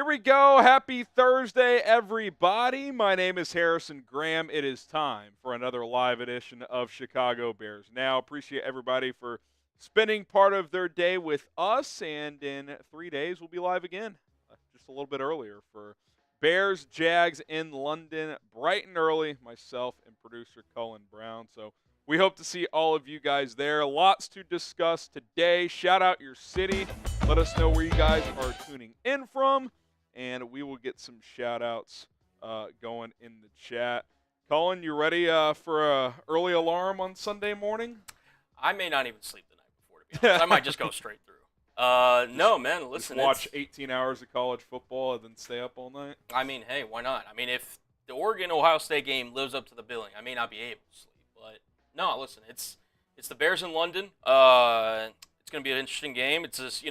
Here we go. Happy Thursday, everybody. My name is Harrison Graham. It is time for another live edition of Chicago Bears Now. Appreciate everybody for spending part of their day with us. And in 3 days, we'll be live again, just a little bit earlier for Bears, Jags in London, bright and early, myself and producer Cullen Brown. So we hope to see all of you guys there. Lots to discuss today. Shout out your city. Let us know where you guys are tuning in from, and we will get some shout-outs going in the chat. Cullen, you ready for an early alarm on Sunday morning? I may not even sleep the night before, to be honest. I might just go straight through. No, man, listen. Just watch 18 hours of college football and then stay up all night? I mean, hey, why not? I mean, if the Oregon-Ohio State game lives up to the billing, I may not be able to sleep. But, no, listen, it's the Bears in London. It's going to be an interesting game. It's just,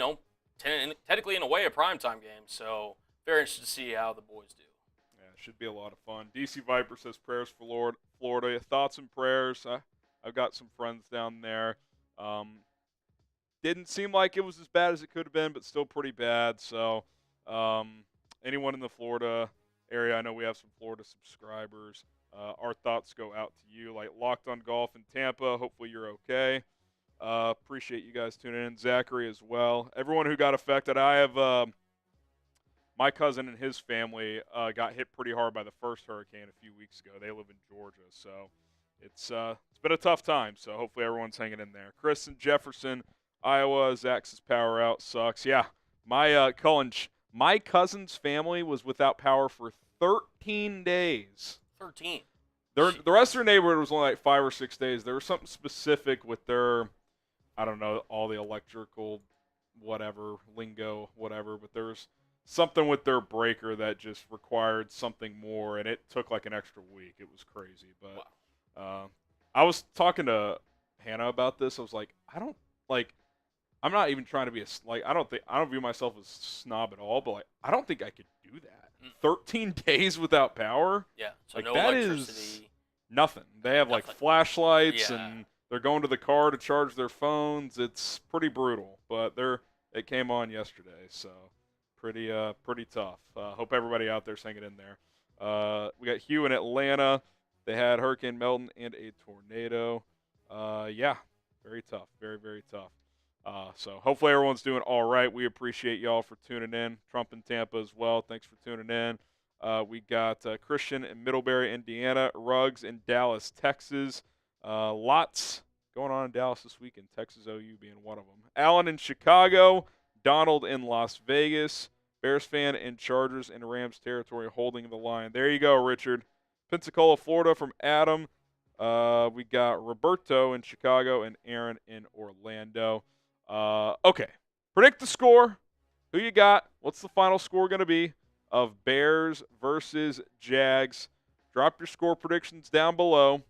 technically in a way a primetime game. So, very interested to see how the boys do. Yeah, it should be a lot of fun. DC Viper says prayers for Florida. Thoughts and prayers. I've got some friends down there. Didn't seem like it was as bad as it could have been, but still pretty bad. So anyone in the Florida area, I know we have some Florida subscribers. Our thoughts go out to you. Like Locked on Golf in Tampa, hopefully you're okay. Appreciate you guys tuning in. Zachary as well. Everyone who got affected. I have my cousin and his family got hit pretty hard by the first hurricane a few weeks ago. They live in Georgia, so it's been a tough time. So hopefully everyone's hanging in there. Chris in Jefferson, Iowa. Zach's power out sucks. Yeah, my cousin's family was without power for 13 days. 13. The rest of their neighborhood was only like 5 or 6 days. There was something specific with their, I don't know, all the electrical, whatever, lingo, whatever, but there was something with their breaker that just required something more, and it took like an extra week. It was crazy. But wow. I was talking to Hannah about this. I was like, I'm not even trying to be I don't view myself as snob at all, but I don't think I could do that. 13 days without power? Yeah, so no that electricity. Is nothing. They have flashlights and they're going to the car to charge their phones. It's pretty brutal, but it came on yesterday, so pretty tough. Hope everybody out there's hanging in there. We got Hugh in Atlanta. They had Hurricane Milton and a tornado. Yeah, very tough. Very, very tough. So hopefully everyone's doing all right. We appreciate y'all for tuning in. Trump in Tampa as well. Thanks for tuning in. We got Christian in Middlebury, Indiana. Ruggs in Dallas, Texas. Lots going on in Dallas this weekend. Texas OU being one of them. Allen in Chicago. Donald in Las Vegas. Bears fan in Chargers and Rams territory holding the line. There you go, Richard. Pensacola, Florida from Adam. We got Roberto in Chicago and Aaron in Orlando. Okay. Predict the score. Who you got? What's the final score going to be of Bears versus Jags? Drop your score predictions down below.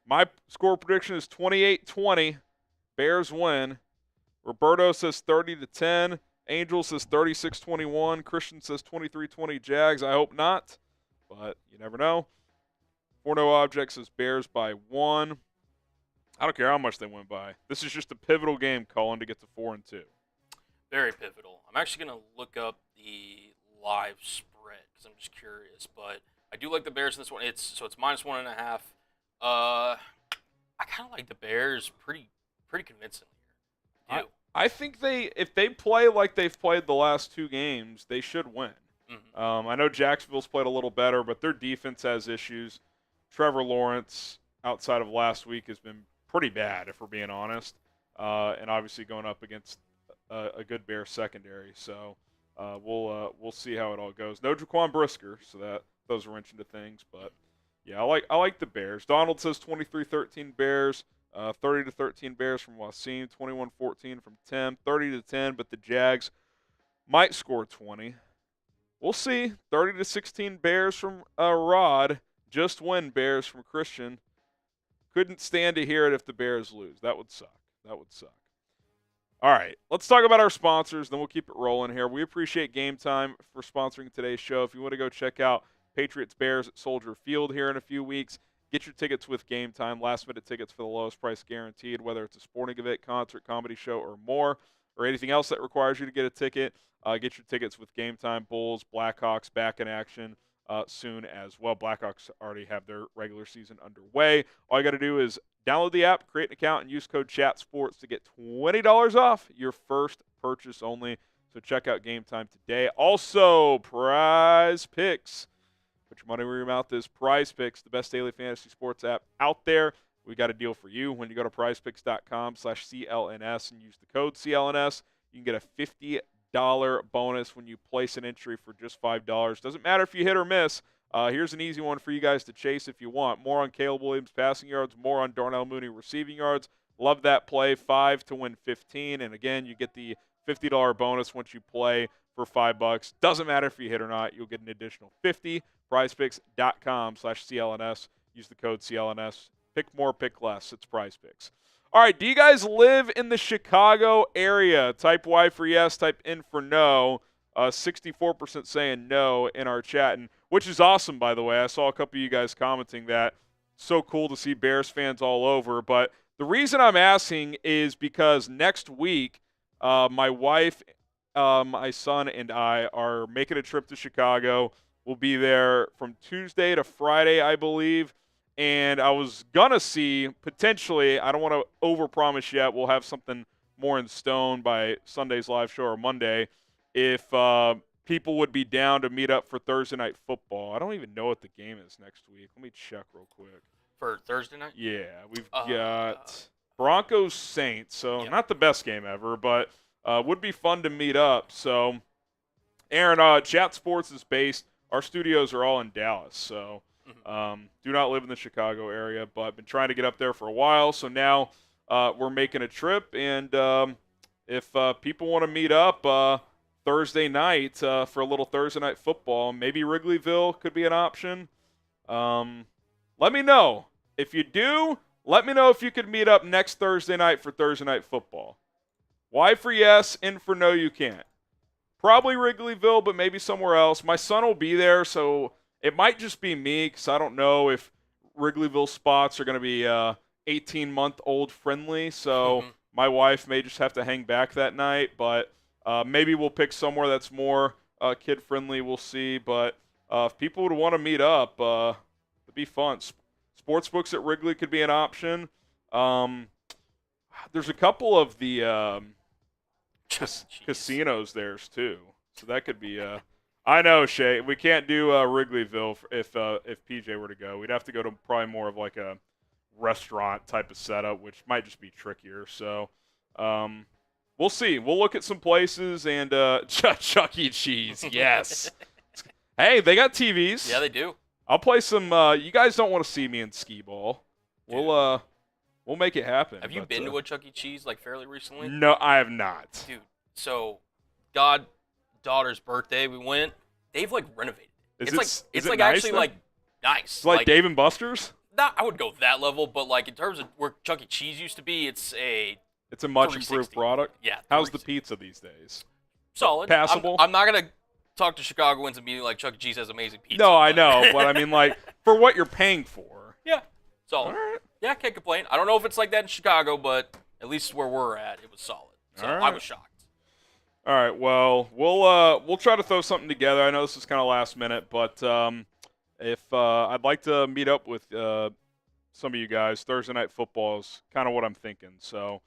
My score prediction is 28-20. Bears win. Roberto says 30-10. Angel says 36-21. Christian says 23-20 Jags. I hope not, but you never know. 4-0 Object says Bears by 1. I don't care how much they win by. This is just a pivotal game, Colin, to get to 4-2. Very pivotal. I'm actually going to look up the live spread because I'm just curious, but I do like the Bears in this one. It's -1.5. I kind of like the Bears pretty convincingly here. I think if they play like they've played the last 2 games, they should win. Mm-hmm. I know Jacksonville's played a little better, but their defense has issues. Trevor Lawrence, outside of last week, has been pretty bad, if we're being honest, and obviously going up against a good Bears secondary. So we'll see how it all goes. No Jaquan Brisker, so those are wrench into things. But yeah, I like the Bears. Donald says 23-13 Bears, 30-13 Bears from Wasim, 21-14 from Tim, 30-10. But the Jags might score 20. We'll see. 30-16 Bears from Rod. Just win Bears from Christian. Couldn't stand to hear it if the Bears lose. That would suck. All right, let's talk about our sponsors, then we'll keep it rolling here. We appreciate Game Time for sponsoring today's show. If you want to go check out Patriots Bears at Soldier Field here in a few weeks, get your tickets with Game Time. Last-minute tickets for the lowest price guaranteed, whether it's a sporting event, concert, comedy show, or more. or anything else that requires you to get a ticket, get your tickets with Game Time. Bulls, Blackhawks back in action soon as well. Blackhawks already have their regular season underway. All you got to do is download the app, create an account, and use code CHATSPORTS to get $20 off your first purchase only. So check out Game Time today. Also, Prize Picks. Put your money where your mouth is. Prize Picks, the best daily fantasy sports app out there. We got a deal for you. When you go to prizepicks.com/CLNS and use the code CLNS, you can get a $50 bonus when you place an entry for just $5. Doesn't matter if you hit or miss. Here's an easy one for you guys to chase if you want. More on Caleb Williams passing yards, more on Darnell Mooney receiving yards. Love that play. 5 to win 15. And again, you get the $50 bonus once you play for $5. Doesn't matter if you hit or not. You'll get an additional 50. prizepicks.com/CLNS. Use the code CLNS. Pick more, pick less. It's Prize Picks. All right, do you guys live in the Chicago area? Type Y for yes, type N for no. 64% saying no in our chat, and which is awesome, by the way. I saw a couple of you guys commenting that. So cool to see Bears fans all over. But the reason I'm asking is because next week, my wife, my son, and I are making a trip to Chicago. We'll be there from Tuesday to Friday, I believe. And I was going to see, potentially, I don't want to overpromise yet, we'll have something more in stone by Sunday's live show or Monday, if people would be down to meet up for Thursday Night Football. I don't even know what the game is next week. Let me check real quick. For Thursday night? Yeah, we've got Broncos Saints, so not the best game ever, but would be fun to meet up. So, Aaron, Chat Sports is based, our studios are all in Dallas, so do not live in the Chicago area, but been trying to get up there for a while. So now we're making a trip, and if people want to meet up Thursday night for a little Thursday Night Football, maybe Wrigleyville could be an option. Let me know. If you do, let me know if you could meet up next Thursday night for Thursday Night Football. Y for yes, N for no, you can't. Probably Wrigleyville, but maybe somewhere else. My son will be there, so it might just be me because I don't know if Wrigleyville spots are going to be 18-month-old friendly. So my wife may just have to hang back that night. But maybe we'll pick somewhere that's more kid-friendly. We'll see. But if people would want to meet up, it'd be fun. Sportsbooks at Wrigley could be an option. There's a couple of the casinos there, too. So that could be I know, Shay. We can't do Wrigleyville if PJ were to go. We'd have to go to probably more of like a restaurant type of setup, which might just be trickier. So we'll see. We'll look at some places and Chuck E. Cheese. Yes. Hey, they got TVs. Yeah, they do. I'll play some. You guys don't want to see me in skee ball. We'll make it happen. Have you been to a Chuck E. Cheese like fairly recently? No, I have not. Dude, so daughter's birthday, we went. They've like renovated. It's nice actually though? like nice. It's like Dave and Buster's. I would go that level, but like in terms of where Chuck E. Cheese used to be, it's a much improved product. Yeah. How's the pizza these days? Solid. Passable. I'm not gonna talk to Chicagoans and be like Chuck E. Cheese has amazing pizza. No, I know, but I mean like for what you're paying for. Yeah. Solid. Right. Yeah, can't complain. I don't know if it's like that in Chicago, but at least where we're at, it was solid. So I was shocked. All right, well, we'll try to throw something together. I know this is kind of last minute, but if I'd like to meet up with some of you guys, Thursday Night Football is kind of what I'm thinking. So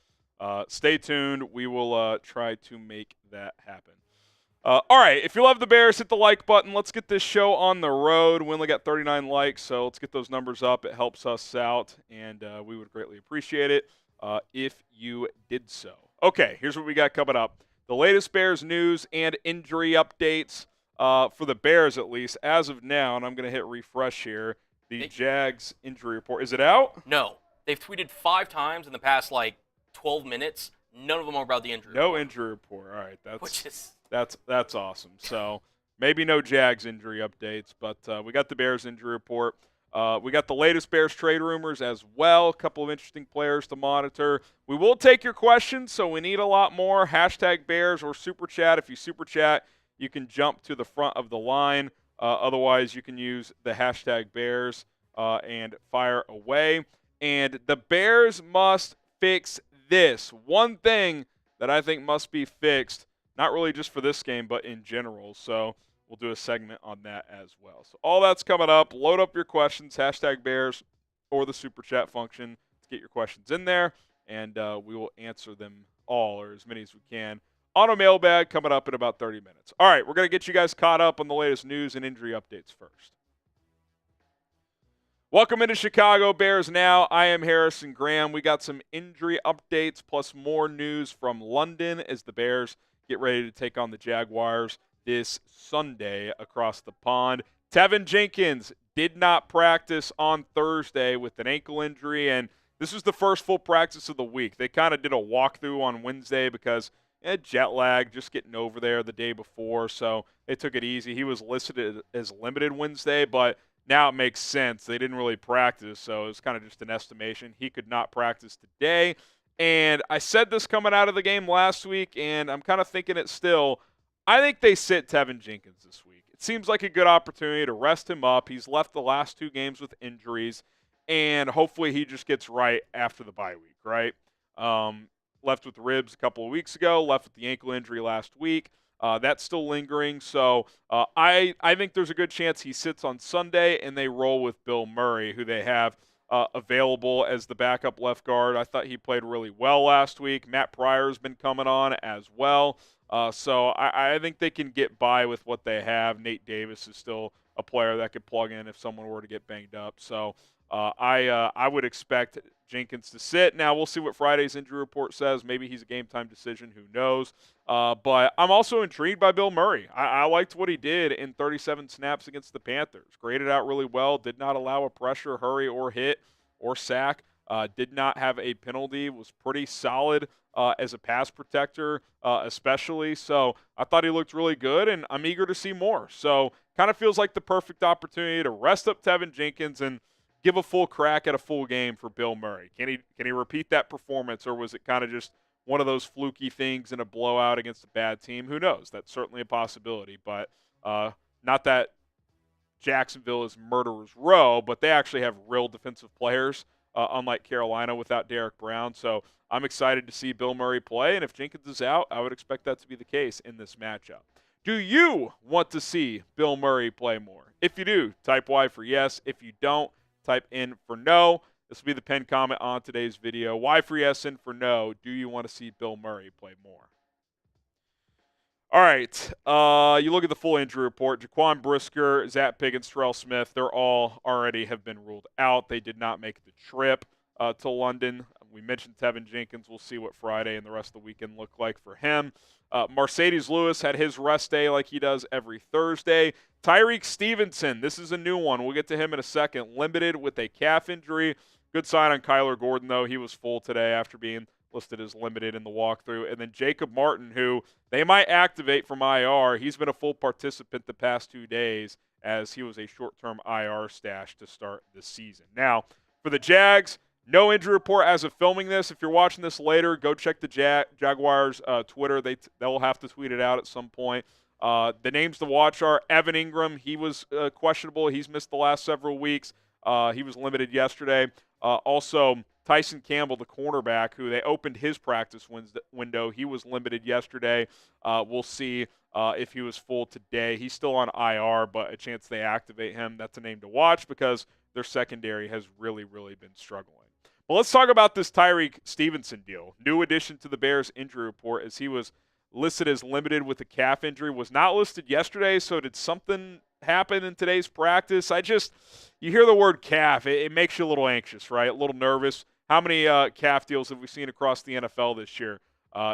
stay tuned. We will try to make that happen. All right, if you love the Bears, hit the like button. Let's get this show on the road. We only got 39 likes, so let's get those numbers up. It helps us out, and we would greatly appreciate it if you did so. Okay, here's what we got coming up. The latest Bears news and injury updates for the Bears, at least, as of now, and I'm going to hit refresh here. The Jags injury report. Is it out? No. They've tweeted 5 times in the past, 12 minutes. None of them are about the injury report. No injury report. All right. That's awesome. So maybe no Jags injury updates, but we got the Bears injury report. We got the latest Bears trade rumors as well. A couple of interesting players to monitor. We will take your questions, so we need a lot more. Hashtag Bears or Super Chat. If you Super Chat, you can jump to the front of the line. Otherwise, you can use the hashtag Bears and fire away. And the Bears must fix this. One thing that I think must be fixed, not really just for this game, but in general. So we'll do a segment on that as well. So all that's coming up. Load up your questions, #Bears or the Super Chat function to get your questions in there, and we will answer them all, or as many as we can, on a mailbag coming up in about 30 minutes. All right, we're going to get you guys caught up on the latest news and injury updates first. Welcome into Chicago Bears Now. I am Harrison Graham. We got some injury updates plus more news from London as the Bears get ready to take on the Jaguars this Sunday across the pond. Tevin Jenkins did not practice on Thursday with an ankle injury, and this was the first full practice of the week. They kind of did a walkthrough on Wednesday because jet lag, just getting over there the day before, so they took it easy. He was listed as limited Wednesday, but now it makes sense. They didn't really practice, so it was kind of just an estimation. He could not practice today, and I said this coming out of the game last week, and I'm kind of thinking it still. I think they sit Tevin Jenkins this week. It seems like a good opportunity to rest him up. He's left the last 2 games with injuries, and hopefully he just gets right after the bye week, right? Left with the ribs a couple of weeks ago, left with the ankle injury last week. That's still lingering, so I think there's a good chance he sits on Sunday and they roll with Bill Murray, who they have available as the backup left guard. I thought he played really well last week. Matt Pryor's been coming on as well. So I think they can get by with what they have. Nate Davis is still a player that could plug in if someone were to get banged up. So I would expect Jenkins to sit. Now, we'll see what Friday's injury report says. Maybe he's a game-time decision. Who knows? But I'm also intrigued by Bill Murray. I liked what he did in 37 snaps against the Panthers. Graded out really well. Did not allow a pressure, hurry, or hit or sack. Did not have a penalty. Was pretty solid as a pass protector, especially. So I thought he looked really good, and I'm eager to see more. So kind of feels like the perfect opportunity to rest up Tevin Jenkins and give a full crack at a full game for Bill Murray. Can he repeat that performance, or was it kind of just one of those fluky things in a blowout against a bad team? Who knows? That's certainly a possibility, but not that Jacksonville is murderer's row, but they actually have real defensive players, unlike Carolina without Derek Brown. So I'm excited to see Bill Murray play, and if Jenkins is out, I would expect that to be the case in this matchup. Do you want to see Bill Murray play more? If you do, type Y for yes. If you don't, type in for no. This will be the pinned comment on today's video. Y for yes, in for no. Do you want to see Bill Murray play more? All right. You look at the full injury report. Jaquan, Brisker, Zacch, Pickens, Terell Smith, they're all already have been ruled out. They did not make the trip to London. We mentioned Tevin Jenkins. We'll see what Friday and the rest of the weekend look like for him. Marcedes Lewis had his rest day like he does every Thursday. Tyrique Stevenson, this is a new one. We'll get to him in a second. Limited with a calf injury. Good sign on Kyler Gordon, though. He was full today after being listed as limited in the walkthrough. And then Jacob Martin, who they might activate from IR. He's been a full participant the past 2 days as he was a short-term IR stash to start the season. Now, for the Jags, no injury report as of filming this. If you're watching this later, go check the Jaguars' Twitter. They'll have to tweet it out at some point. The names to watch are Evan Ingram. He was questionable. He's missed the last several weeks. He was limited yesterday. Also, Tyson Campbell, the cornerback, who they opened his practice window. He was limited yesterday. We'll see if he was full today. He's still on IR, but a chance they activate him. That's a name to watch because their secondary has really, really been struggling. Well, let's talk about this Tyrique Stevenson deal. New addition to the Bears injury report as he was listed as limited with a calf injury. Was not listed yesterday, so did something happen in today's practice? You hear the word calf, it makes you a little anxious, right? A little nervous. How many calf deals have we seen across the NFL this year?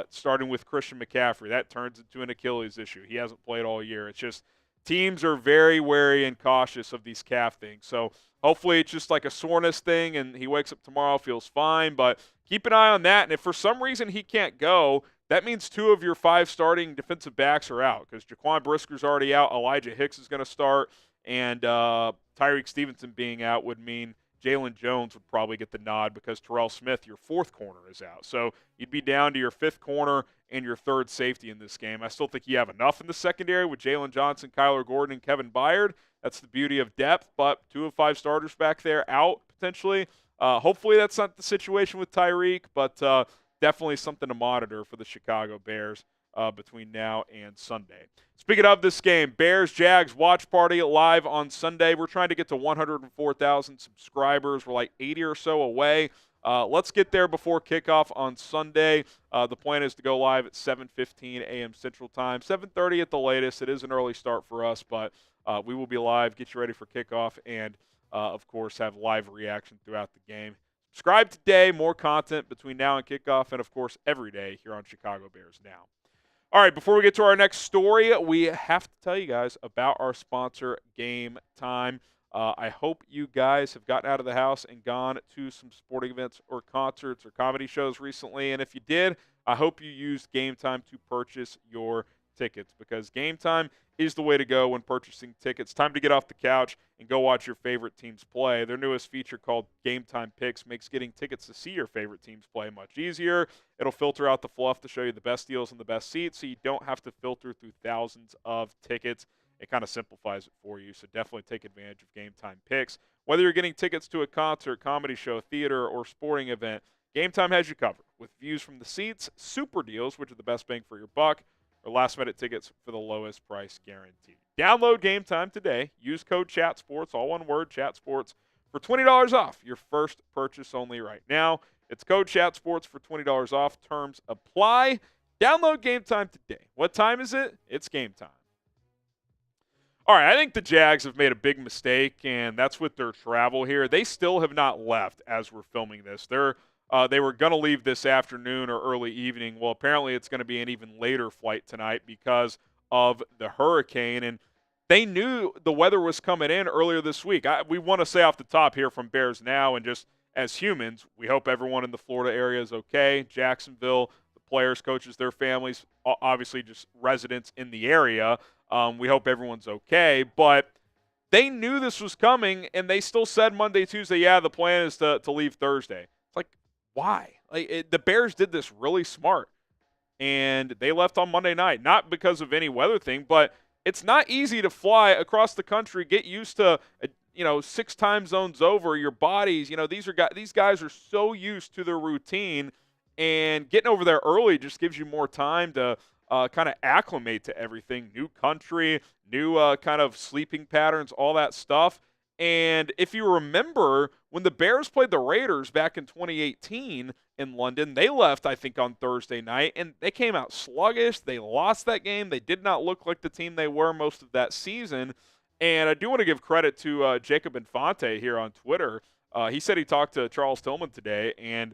Starting with Christian McCaffrey. That turns into an Achilles issue. He hasn't played all year. It's just teams are very wary and cautious of these calf things. So hopefully it's just like a soreness thing and he wakes up tomorrow, feels fine. But keep an eye on that. And if for some reason he can't go, that means 2 of your 5 starting defensive backs are out because Jaquan Brisker's already out. Elijah Hicks is going to start. And Tyrique Stevenson being out would mean Jalen Jones would probably get the nod because Terell Smith, your 4th corner, is out. So you'd be down to your 5th corner and your 3rd safety in this game. I still think you have enough in the secondary with Jalen Johnson, Kyler Gordon, and Kevin Byard. That's the beauty of depth, but 2 of 5 starters back there out potentially. Hopefully that's not the situation with Tyrique, but definitely something to monitor for the Chicago Bears between now and Sunday. Speaking of this game, Bears-Jags watch party live on Sunday. We're trying to get to 104,000 subscribers. We're like 80 or so away. Let's get there before kickoff on Sunday. The plan is to go live at 7:15 a.m. Central Time, 7:30 at the latest. It is an early start for us, but we will be live, get you ready for kickoff, and, of course, have live reaction throughout the game. Subscribe today. More content between now and kickoff, and, of course, every day here on Chicago Bears Now. All right, before we get to our next story, we have to tell you guys about our sponsor, Game Time. I hope you guys have gotten out of the house and gone to some sporting events or concerts or comedy shows recently. And if you did, I hope you used Game Time to purchase your tickets, because Game Time is the way to go when purchasing tickets. Time to get off the couch and go watch your favorite teams play. Their newest feature, called Game Time Picks, makes getting tickets to see your favorite teams play much easier. It'll filter out the fluff to show you the best deals and the best seats, so you don't have to filter through thousands of tickets. It kind of simplifies it for you, so definitely take advantage of Game Time Picks. Whether you're getting tickets to a concert, comedy show, theater, or sporting event, Game Time has you covered with views from the seats, super deals, which are the best bang for your buck, or last-minute tickets for the lowest price guaranteed. Download Game Time today. Use code CHATSPORTS, all one word, CHATSPORTS, for $20 off your first purchase only right now. It's code CHATSPORTS for $20 off. Terms apply. Download Game Time today. What time is it? It's game time. All right, I think the Jags have made a big mistake, and that's with their travel here. They still have not left as we're filming this. They were going to leave this afternoon or early evening. Well, apparently it's going to be an even later flight tonight because of the hurricane, and they knew the weather was coming in earlier this week. We want to say off the top here from Bears Now, and just as humans, we hope everyone in the Florida area is okay. Jacksonville, the players, coaches, their families, obviously just residents in the area. We hope everyone's okay, but they knew this was coming, and they still said Monday, Tuesday, yeah, the plan is to leave Thursday. It's like, why? The Bears did this really smart, and they left on Monday night, not because of any weather thing, but it's not easy to fly across the country, get used to 6 time zones over. Your bodies, these guys are so used to their routine, and getting over there early just gives you more time to kind of acclimate to everything, new country, new kind of sleeping patterns, all that stuff. And if you remember, when the Bears played the Raiders back in 2018 in London, they left, I think, on Thursday night, and they came out sluggish. They lost that game. They did not look like the team they were most of that season. And I do want to give credit to Jacob Infante here on Twitter. He said he talked to Charles Tillman today and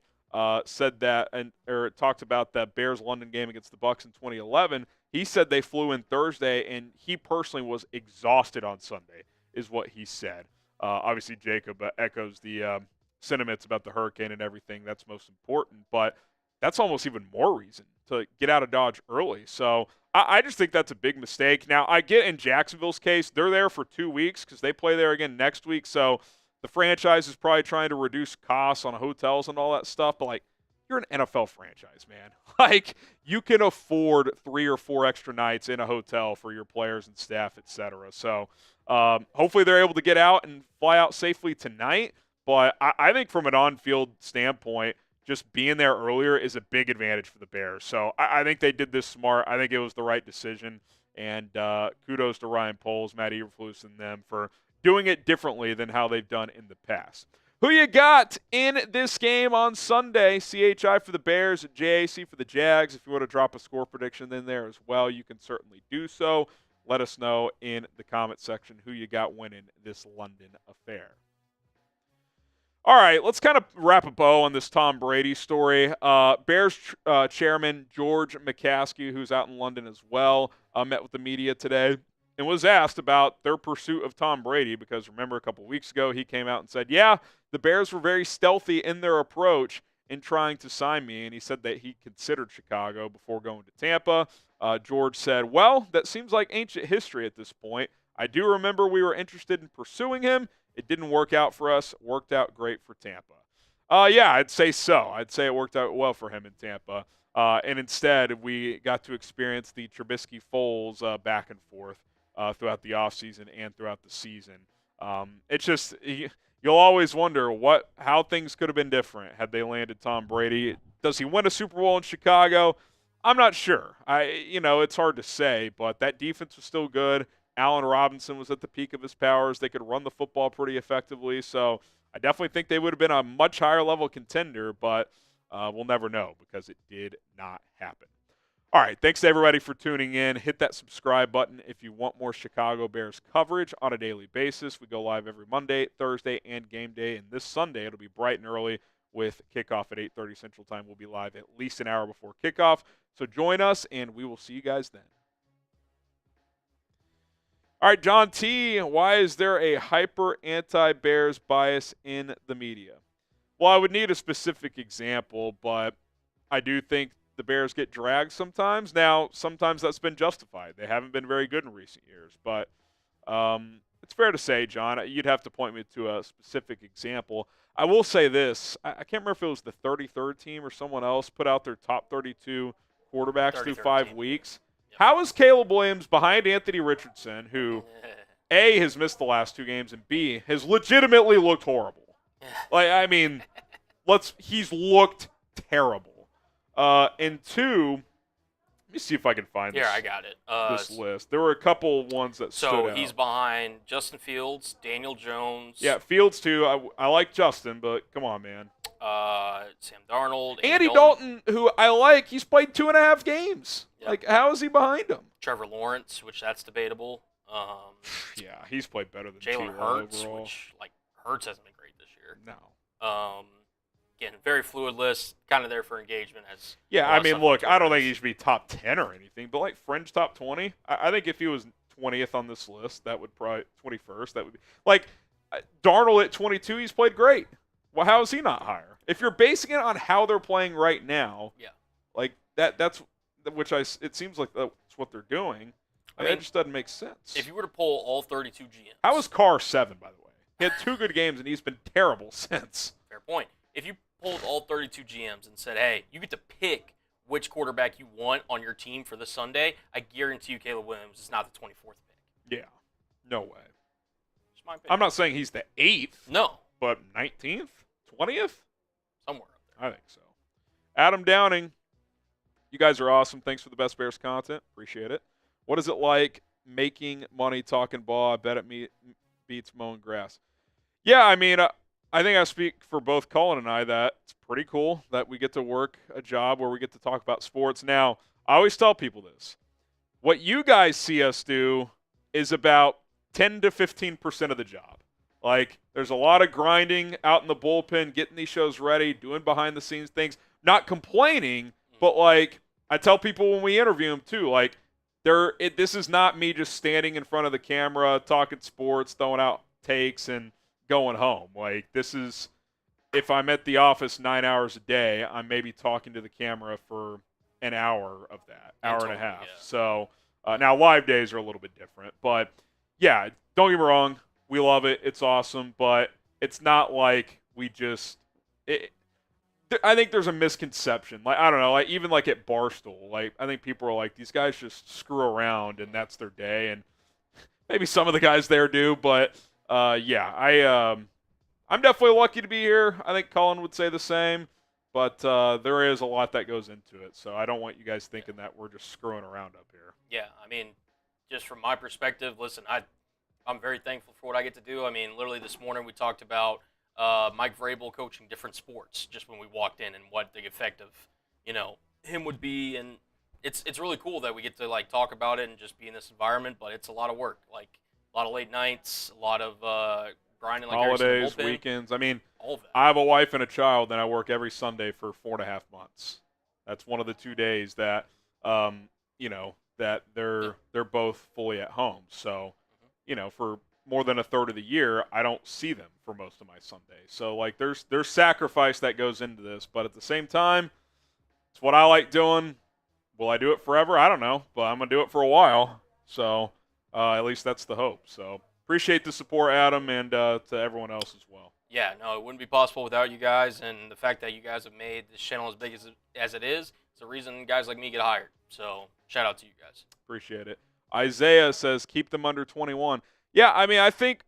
said that, or talked about that Bears London game against the Bucs in 2011. He said they flew in Thursday, and he personally was exhausted on Sunday, is what he said. Obviously, Jacob echoes the sentiments about the hurricane and everything. That's most important, but that's almost even more reason to get out of Dodge early. So I just think that's a big mistake. Now, I get in Jacksonville's case, they're there for 2 weeks because they play there again next week. So the franchise is probably trying to reduce costs on hotels and all that stuff. But, you're an NFL franchise, man. You can afford 3 or 4 extra nights in a hotel for your players and staff, et cetera. So hopefully they're able to get out and fly out safely tonight. But I think from an on-field standpoint, just being there earlier is a big advantage for the Bears. So I think they did this smart. I think it was the right decision. And kudos to Ryan Poles, Matt Eberflus, and them for doing it differently than how they've done in the past. Who you got in this game on Sunday? CHI for the Bears, JAC for the Jags. If you want to drop a score prediction in there as well, you can certainly do so. Let us know in the comment section who you got winning this London affair. All right, let's kind of wrap a bow on this Tom Brady story. Bears chairman George McCaskey, who's out in London as well, met with the media today and was asked about their pursuit of Tom Brady, because remember a couple weeks ago he came out and said, yeah, the Bears were very stealthy in their approach in trying to sign me, and he said that he considered Chicago before going to Tampa. George said, well, that seems like ancient history at this point. I do remember we were interested in pursuing him. It didn't work out for us. It worked out great for Tampa. Yeah, I'd say so. I'd say it worked out well for him in Tampa. And instead, we got to experience the Trubisky-Foles back and forth throughout the offseason and throughout the season. It's just you'll always wonder how things could have been different had they landed Tom Brady. Does he win a Super Bowl in Chicago? I'm not sure. It's hard to say, but that defense was still good. Allen Robinson was at the peak of his powers. They could run the football pretty effectively. So I definitely think they would have been a much higher level contender, but we'll never know because it did not happen. All right, thanks to everybody for tuning in. Hit that subscribe button if you want more Chicago Bears coverage on a daily basis. We go live every Monday, Thursday, and game day. And this Sunday, it'll be bright and early with kickoff at 8:30 Central Time. We'll be live at least an hour before kickoff. So join us, and we will see you guys then. All right, John T., why is there a hyper anti-Bears bias in the media? Well, I would need a specific example, but I do think the Bears get dragged sometimes. Now, sometimes that's been justified. They haven't been very good in recent years, but it's fair to say, John, you'd have to point me to a specific example. I will say this. I can't remember if it was the 33rd team or someone else put out their top 32 quarterbacks through 5 weeks. Yep. How is Caleb Williams behind Anthony Richardson, who A, has missed the last 2 games, and B, has legitimately looked horrible? He's looked terrible. And 2, let me see if I can find Here, I got it. This list. There were a couple ones that stood out. So he's behind Justin Fields, Daniel Jones. Yeah, Fields too. I like Justin, but come on, man. Sam Darnold. Andy Dalton, who I like, he's played 2.5 games. Yep. Like, how is he behind him? Trevor Lawrence, which that's debatable. Yeah, he's played better than Jalen Hurts, overall. Which, Hurts hasn't been great this year. No. Again, very fluid list, kind of there for engagement. Look, I don't think he should be top 10 or anything, but fringe top 20. I think if he was 20th on this list, that would probably 21st. That would be Darnold at 22. He's played great. Well, how is he not higher? If you're basing it on how they're playing right now, that's which it seems like that's what they're doing. It just doesn't make sense. If you were to poll all 32 GMs, how is Carr 7? By the way, he had 2 good games and he's been terrible since. Fair point. If you polled all 32 GMs and said, hey, you get to pick which quarterback you want on your team for this Sunday, I guarantee you Caleb Williams is not the 24th pick. Yeah. No way. It's my opinion. I'm not saying he's the 8th. No. But 19th? 20th? Somewhere up there. I think so. Adam Downing, you guys are awesome. Thanks for the best Bears content. Appreciate it. What is it like making money talking ball? I bet it beats mowing grass. Yeah, I think I speak for both Cullen and I that it's pretty cool that we get to work a job where we get to talk about sports. Now, I always tell people this. What you guys see us do is about 10 to 15% of the job. There's a lot of grinding out in the bullpen, getting these shows ready, doing behind-the-scenes things, not complaining, but, I tell people when we interview them, too, this is not me just standing in front of the camera, talking sports, throwing out takes, and going home. This is, if I'm at the office 9 hours a day, I'm maybe talking to the camera for an hour of that, hour and a half. Yeah. So now live days are a little bit different, but yeah, don't get me wrong, we love it, it's awesome, but it's not like we just. I think there's a misconception. I don't know. Even at Barstool, I think people are like, these guys just screw around and that's their day, and maybe some of the guys there do, but. I'm definitely lucky to be here. I think Colin would say the same, but there is a lot that goes into it. So I don't want you guys thinking that we're just screwing around up here. Yeah, just from my perspective, listen, I'm very thankful for what I get to do. Literally this morning we talked about Mike Vrabel coaching different sports just when we walked in and what the effect of, him would be. And it's really cool that we get to talk about it and just be in this environment, but it's a lot of work. A lot of late nights, a lot of grinding holidays, weekends. All of that. I have a wife and a child, and I work every Sunday for 4.5 months. That's one of the 2 days that, that they're both fully at home. So, for more than a third of the year, I don't see them for most of my Sundays. So, there's sacrifice that goes into this, but at the same time, it's what I like doing. Will I do it forever? I don't know, but I'm gonna do it for a while. So. At least that's the hope. So appreciate the support, Adam, and to everyone else as well. Yeah, no, it wouldn't be possible without you guys, and the fact that you guys have made this channel as big as it is, it's the reason guys like me get hired. So shout out to you guys. Appreciate it. Isaiah says keep them under 21. Yeah, I think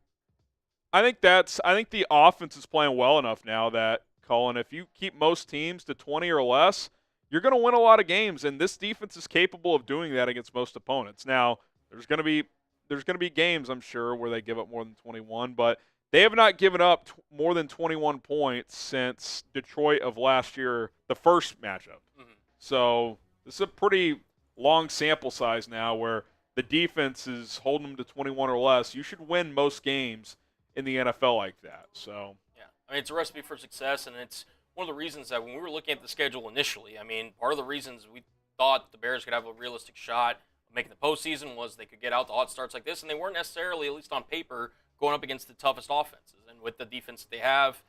the offense is playing well enough now that Cullen. If you keep most teams to 20 or less, you're going to win a lot of games, and this defense is capable of doing that against most opponents. Now, there's going to be games, I'm sure, where they give up more than 21, but they have not given up more than 21 points since Detroit of last year, the first matchup. Mm-hmm. So this is a pretty long sample size now where the defense is holding them to 21 or less. You should win most games in the NFL like that. So yeah, I mean, it's a recipe for success, and it's one of the reasons that when we were looking at the schedule initially, I mean, part of the reasons we thought the Bears could have a realistic shot of making the postseason was they could get out to hot starts like this, and they weren't necessarily, at least on paper, going up against the toughest offenses. And with the defense that they have,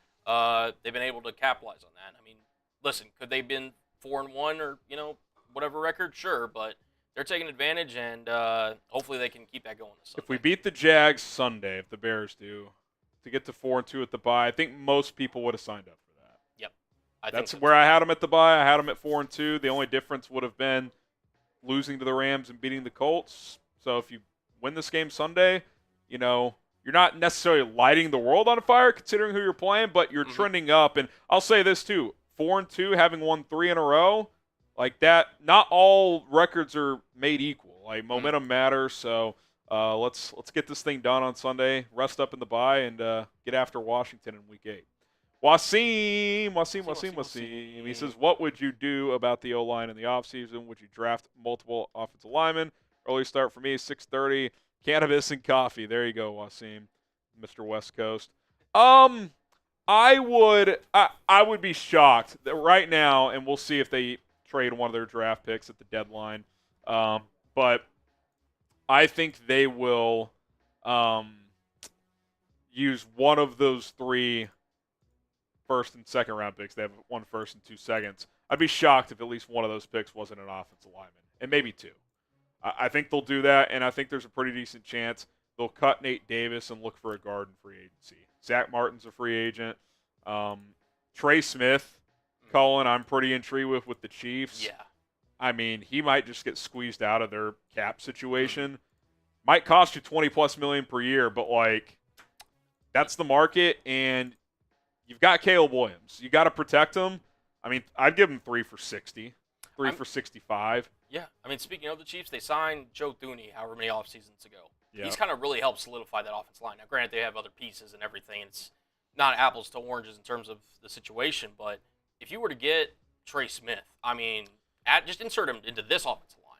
they've been able to capitalize on that. I mean, listen, could they have been 4-1 or, whatever record? Sure, but they're taking advantage, and hopefully they can keep that going this Sunday. If we beat the Jags Sunday, if the Bears do, to get to 4-2 at the bye, I think most people would have signed up for that. Yep. That's where I had them at the bye. I had them at 4-2. The only difference would have been losing to the Rams and beating the Colts. So if you win this game Sunday, you're not necessarily lighting the world on fire considering who you're playing, but you're trending up. And I'll say this too, 4-2, having won 3 in a row, like that, not all records are made equal. Like momentum matters, so let's get this thing done on Sunday. Rest up in the bye and get after Washington in Week 8. Wasim. He says, what would you do about the O-line in the offseason? Would you draft multiple offensive linemen? Early start for me, 6:30. Cannabis and coffee. There you go, Wasim, Mr. West Coast. I would be shocked that right now, and we'll see if they trade one of their draft picks at the deadline. But I think they will use one of those 3 first and second round picks. They have 1 first and 2 seconds. I'd be shocked if at least one of those picks wasn't an offensive lineman, and maybe 2. I think they'll do that, and I think there's a pretty decent chance they'll cut Nate Davis and look for a guard in free agency. Zacch Martin's a free agent. Trey Smith, Cullen, I'm pretty intrigued with the Chiefs. Yeah. I mean, he might just get squeezed out of their cap situation. Might cost you $20+ million per year, but that's the market, and you've got Caleb Williams. You got to protect him. I mean, I'd give him 3 for 60, 3 for 65. Yeah, I mean, speaking of the Chiefs, they signed Joe Thuney however many off seasons ago. Yeah. He's kind of really helped solidify that offensive line. Now, granted, they have other pieces and everything. It's not apples to oranges in terms of the situation, but if you were to get Trey Smith, I mean, just insert him into this offensive line,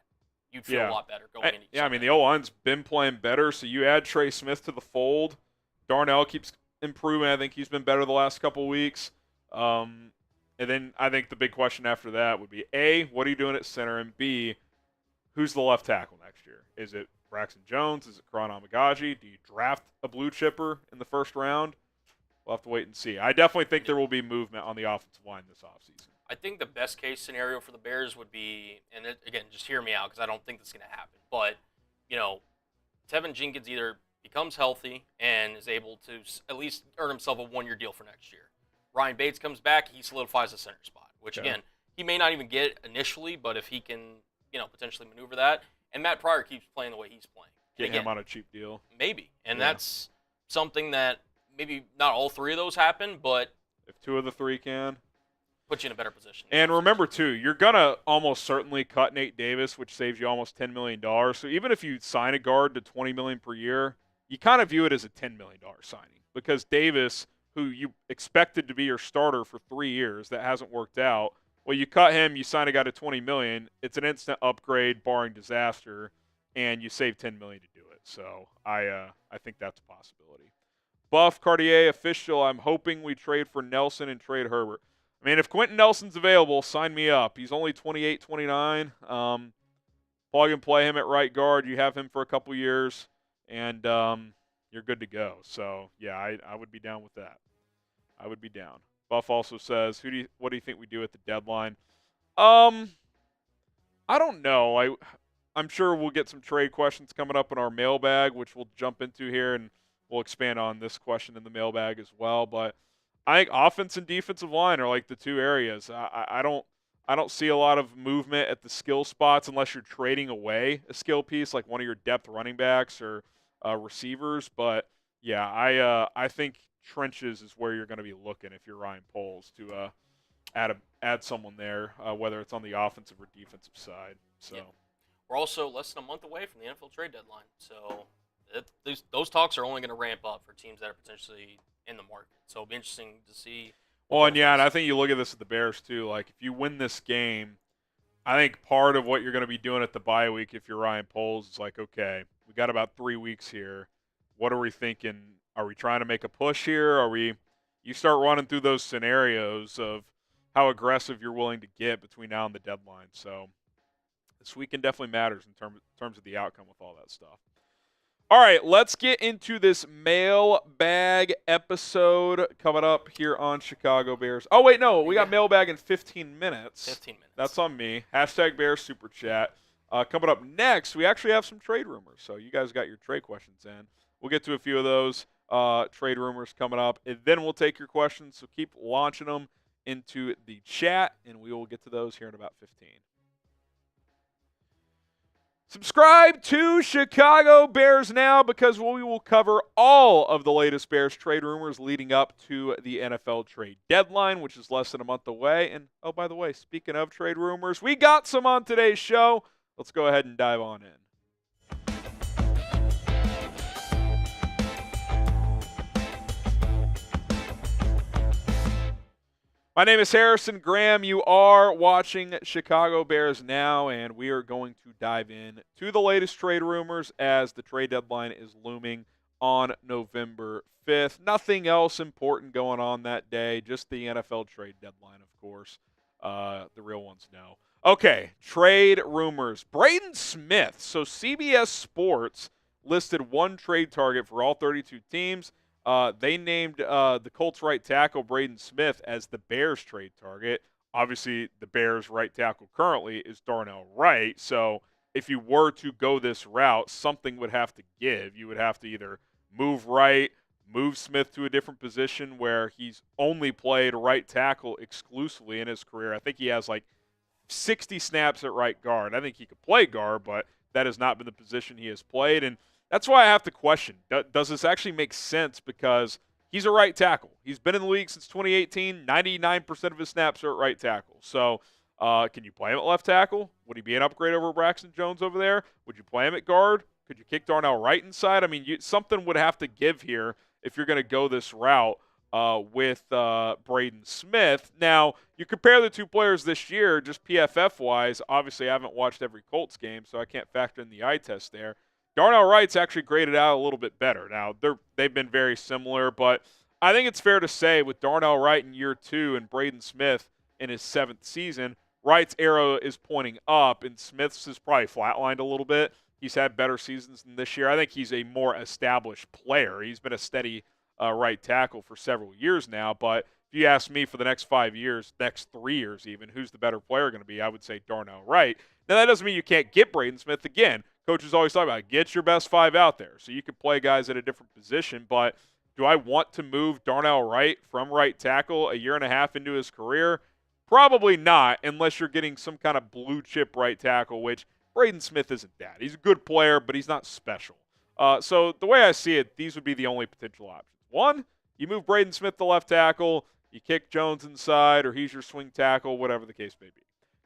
you'd feel a lot better going into Yeah, I mean, the O-line's been playing better, so you add Trey Smith to the fold. Darnell keeps improving. I think he's been better the last couple of weeks. And then I think the big question after that would be, A, what are you doing at center? And B, who's the left tackle next year? Is it Braxton Jones? Is it Karan Amagaji? Do you draft a blue chipper in the first round? We'll have to wait and see. I definitely think there will be movement on the offensive line this offseason. I think the best case scenario for the Bears would be, and again, just hear me out because I don't think this is going to happen, but, Tevin Jenkins either becomes healthy and is able to at least earn himself a 1-year deal for next year. Ryan Bates comes back, he solidifies the center spot, which, again, he may not even get initially, but if he can, potentially maneuver that, and Matt Pryor keeps playing the way he's playing. Get him on a cheap deal. Maybe, and that's something that maybe not all 3 of those happen, but if 2 of the 3 can, put you in a better position. And remember, too, you're going to almost certainly cut Nate Davis, which saves you almost $10 million. So even if you sign a guard to $20 million per year, you kind of view it as a $10 million signing because Davis, who you expected to be your starter for 3 years, that hasn't worked out. Well, you cut him, you sign a guy to $20 million. It's an instant upgrade, barring disaster, and you save $10 million to do it. So I think that's a possibility. Buff Cartier official. I'm hoping we trade for Nelson and trade Herbert. I mean, if Quentin Nelson's available, sign me up. He's only 28, 29. Plug and play him at right guard. You have him for a couple years, and you're good to go. So yeah, I would be down with that. I would be down. Buff also says, what do you think we do at the deadline? I don't know. I'm sure we'll get some trade questions coming up in our mailbag, which we'll jump into here, and we'll expand on this question in the mailbag as well. But I think offense and defensive line are like the 2 areas. I don't see a lot of movement at the skill spots unless you're trading away a skill piece like one of your depth running backs or receivers. But Yeah, I think trenches is where you're going to be looking if you're Ryan Poles to add someone there, whether it's on the offensive or defensive side. So we're also less than a month away from the NFL trade deadline, so those talks are only going to ramp up for teams that are potentially in the market. So it'll be interesting to see. Well, and I think you look at this at the Bears too. Like if you win this game, I think part of what you're going to be doing at the bye week, if you're Ryan Poles, is like, okay, we got about 3 weeks here. What are we thinking? Are we trying to make a push here? You start running through those scenarios of how aggressive you're willing to get between now and the deadline. So this weekend definitely matters in terms of the outcome with all that stuff. All right, let's get into this mailbag episode coming up here on Chicago Bears. Oh, wait, no, we got mailbag in 15 minutes. 15 minutes. That's on me. # Bears Super Chat. Coming up next, we actually have some trade rumors. So you guys got your trade questions in. We'll get to a few of those trade rumors coming up, and then we'll take your questions. So keep launching them into the chat, and we will get to those here in about 15. Subscribe to Chicago Bears now because we will cover all of the latest Bears trade rumors leading up to the NFL trade deadline, which is less than a month away. And, oh, by the way, speaking of trade rumors, we got some on today's show. Let's go ahead and dive on in. My name is Harrison Graham. You are watching Chicago Bears Now, and we are going to dive in to the latest trade rumors as the trade deadline is looming on November 5th. Nothing else important going on that day, just the NFL trade deadline, of course. The real ones know. Okay, trade rumors. Braden Smith. So CBS Sports listed one trade target for all 32 teams. They named the Colts right tackle Braden Smith as the Bears trade target. Obviously, the Bears right tackle currently is Darnell Wright. So if you were to go this route, something would have to give. You would have to either move Wright, move Smith to a different position where he's only played right tackle exclusively in his career. I think he has like 60 snaps at right guard. I think he could play guard, but that has not been the position he has played. And that's why I have to question, does this actually make sense? Because he's a right tackle. He's been in the league since 2018. 99% of his snaps are at right tackle. So can you play him at left tackle? Would he be an upgrade over Braxton Jones over there? Would you play him at guard? Could you kick Darnell Wright inside? I mean, something would have to give here if you're going to go this route with Braden Smith. Now, you compare the two players this year, just PFF-wise. Obviously, I haven't watched every Colts game, so I can't factor in the eye test there. Darnell Wright's actually graded out a little bit better. Now, they've been very similar, but I think it's fair to say with Darnell Wright in year 2 and Braden Smith in his 7th season, Wright's arrow is pointing up, and Smith's is probably flatlined a little bit. He's had better seasons than this year. I think he's a more established player. He's been a steady right tackle for several years now, but if you ask me for the next 5 years, next 3 years even, who's the better player going to be, I would say Darnell Wright. Now, that doesn't mean you can't get Braden Smith again. Coaches always talk about get your best 5 out there. So you can play guys at a different position, but do I want to move Darnell Wright from right tackle a year and a half into his career? Probably not, unless you're getting some kind of blue chip right tackle, which Braden Smith isn't that. He's a good player, but he's not special. So the way I see it, these would be the only potential options. One, you move Braden Smith to left tackle, you kick Jones inside, or he's your swing tackle, whatever the case may be.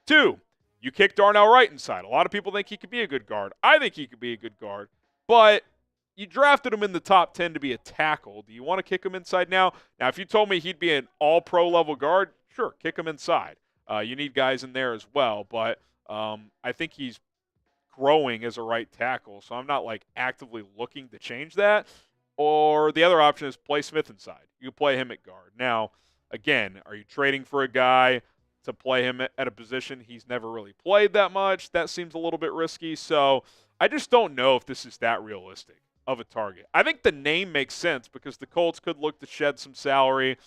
2, you kick Darnell Wright inside. A lot of people think he could be a good guard. I think he could be a good guard. But you drafted him in the top 10 to be a tackle. Do you want to kick him inside now? Now, if you told me he'd be an all-pro level guard, sure, kick him inside. You need guys in there as well. But I think he's growing as a right tackle, so I'm not like actively looking to change that. Or the other option is play Smith inside. You play him at guard. Now, again, are you trading for a guy to play him at a position he's never really played that much? That seems a little bit risky. So I just don't know if this is that realistic of a target. I think the name makes sense because the Colts could look to shed some salary.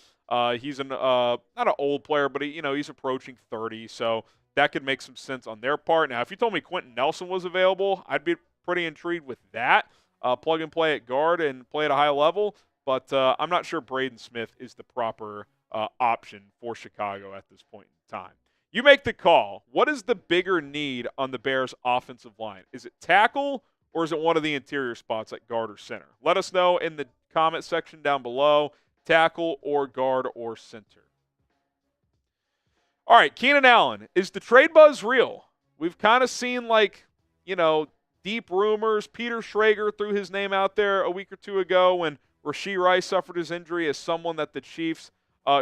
He's not an old player, but he's approaching 30, so that could make some sense on their part. Now, if you told me Quentin Nelson was available, I'd be pretty intrigued with that. Plug and play at guard and play at a high level, but I'm not sure Braden Smith is the proper option for Chicago at this point in time. You make the call. What is the bigger need on the Bears' offensive line? Is it tackle or is it one of the interior spots like guard or center? Let us know in the comment section down below. Tackle or guard or center. All right, Keenan Allen. Is the trade buzz real? We've kind of seen deep rumors. Peter Schrager threw his name out there a week or two ago when Rashee Rice suffered his injury as someone that the Chiefs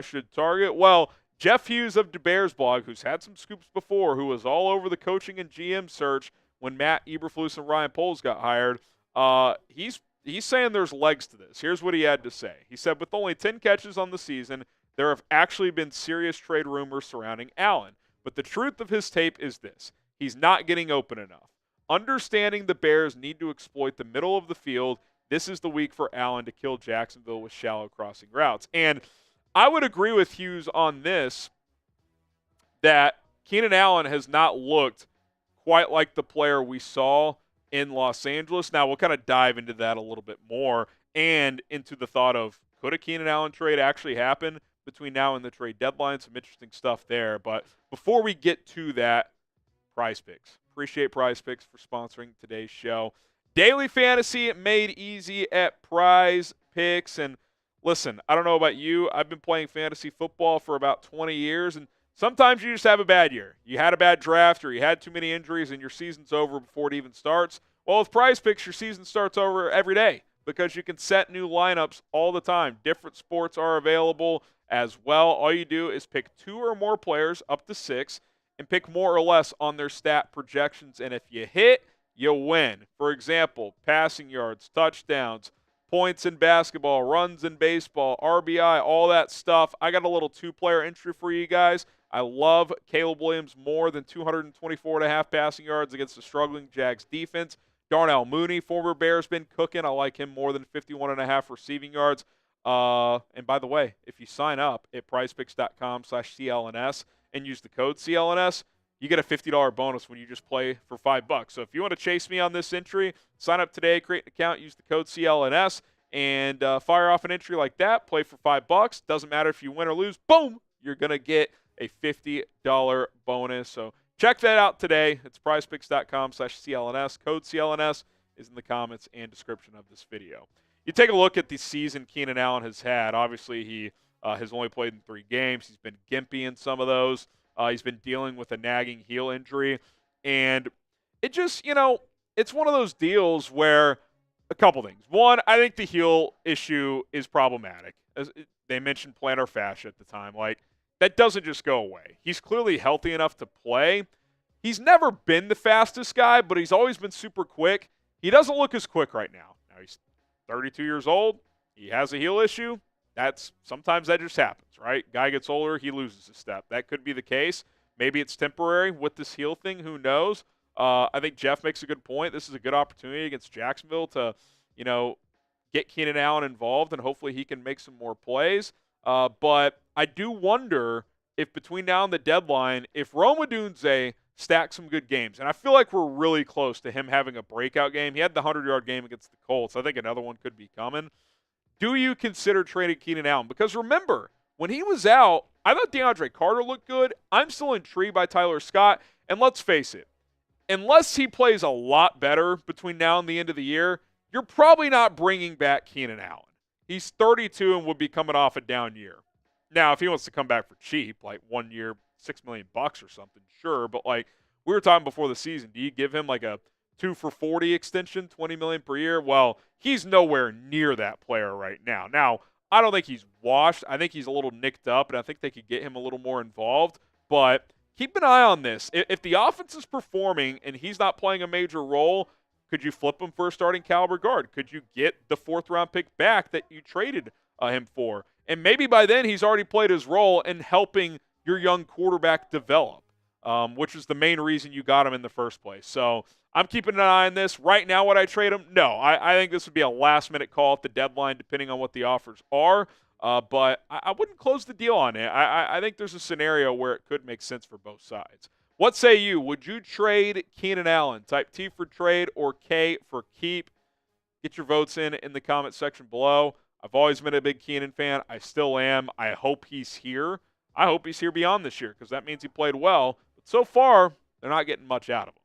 should target. Well, Jeff Hughes of the Bears blog, who's had some scoops before, who was all over the coaching and GM search when Matt Eberflus and Ryan Poles got hired, he's saying there's legs to this. Here's what he had to say. He said, with only 10 catches on the season, there have actually been serious trade rumors surrounding Allen. But the truth of his tape is this. He's not getting open enough. Understanding the Bears need to exploit the middle of the field, this is the week for Allen to kill Jacksonville with shallow crossing routes. And I would agree with Hughes on this, that Keenan Allen has not looked quite like the player we saw in Los Angeles. Now, we'll kind of dive into that a little bit more and into the thought of, could a Keenan Allen trade actually happen between now and the trade deadline? Some interesting stuff there. But before we get to that, Prize Picks. Appreciate Prize Picks for sponsoring today's show. Daily fantasy made easy at Prize Picks. And listen, I don't know about you. I've been playing fantasy football for about 20 years, and sometimes you just have a bad year. You had a bad draft or you had too many injuries and your season's over before it even starts. Well, with Prize Picks, your season starts over every day because you can set new lineups all the time. Different sports are available as well. All you do is pick 2 or more players, up to 6, and pick more or less on their stat projections. And if you hit, you win. For example, passing yards, touchdowns, points in basketball, runs in baseball, RBI, all that stuff. I got a little 2-player entry for you guys. I love Caleb Williams more than 224.5 passing yards against the struggling Jags defense. Darnell Mooney, former Bears, been cooking. I like him more than 51.5 receiving yards. And by the way, if you sign up at prizepicks.com/CLNS and use the code CLNS, you get a $50 bonus when you just play for $5. So if you want to chase me on this entry, sign up today, create an account, use the code CLNS, and fire off an entry like that. Play for $5. Doesn't matter if you win or lose. Boom! You're going to get a $50 bonus. So check that out today. It's prizepicks.com/CLNS. Code CLNS is in the comments and description of this video. You take a look at the season Keenan Allen has had. Obviously, he has only played in 3 games. He's been gimpy in some of those. He's been dealing with a nagging heel injury. And it just, it's one of those deals where a couple things. One, I think the heel issue is problematic. As they mentioned plantar fascia at the time. That doesn't just go away. He's clearly healthy enough to play. He's never been the fastest guy, but he's always been super quick. He doesn't look as quick right now. Now, he's 32 years old. He has a heel issue. Sometimes that just happens, right? Guy gets older, he loses a step. That could be the case. Maybe it's temporary with this heel thing. Who knows? I think Jeff makes a good point. This is a good opportunity against Jacksonville to, get Keenan Allen involved, and hopefully he can make some more plays. But I do wonder if between now and the deadline, if Rome Odunze stacks some good games. And I feel like we're really close to him having a breakout game. He had the 100-yard game against the Colts. I think another one could be coming. Do you consider trading Keenan Allen? Because remember, when he was out, I thought DeAndre Carter looked good. I'm still intrigued by Tyler Scott. And let's face it, unless he plays a lot better between now and the end of the year, you're probably not bringing back Keenan Allen. He's 32 and would be coming off a down year. Now, if he wants to come back for cheap, like 1 year, $6 million or something, sure. But we were talking before the season, do you give him a 2 for $40 extension, $20 million per year? Well, he's nowhere near that player right now. Now, I don't think he's washed. I think he's a little nicked up, and I think they could get him a little more involved. But keep an eye on this. If the offense is performing and he's not playing a major role, could you flip him for a starting caliber guard? Could you get the 4th-round pick back that you traded him for? And maybe by then he's already played his role in helping your young quarterback develop, which is the main reason you got him in the first place. So I'm keeping an eye on this. Right now, would I trade him? No. I think this would be a last-minute call at the deadline, depending on what the offers are. But I wouldn't close the deal on it. I think there's a scenario where it could make sense for both sides. What say you? Would you trade Keenan Allen? Type T for trade or K for keep. Get your votes in the comment section below. I've always been a big Keenan fan. I still am. I hope he's here. I hope he's here beyond this year because that means he played well. But so far, they're not getting much out of him.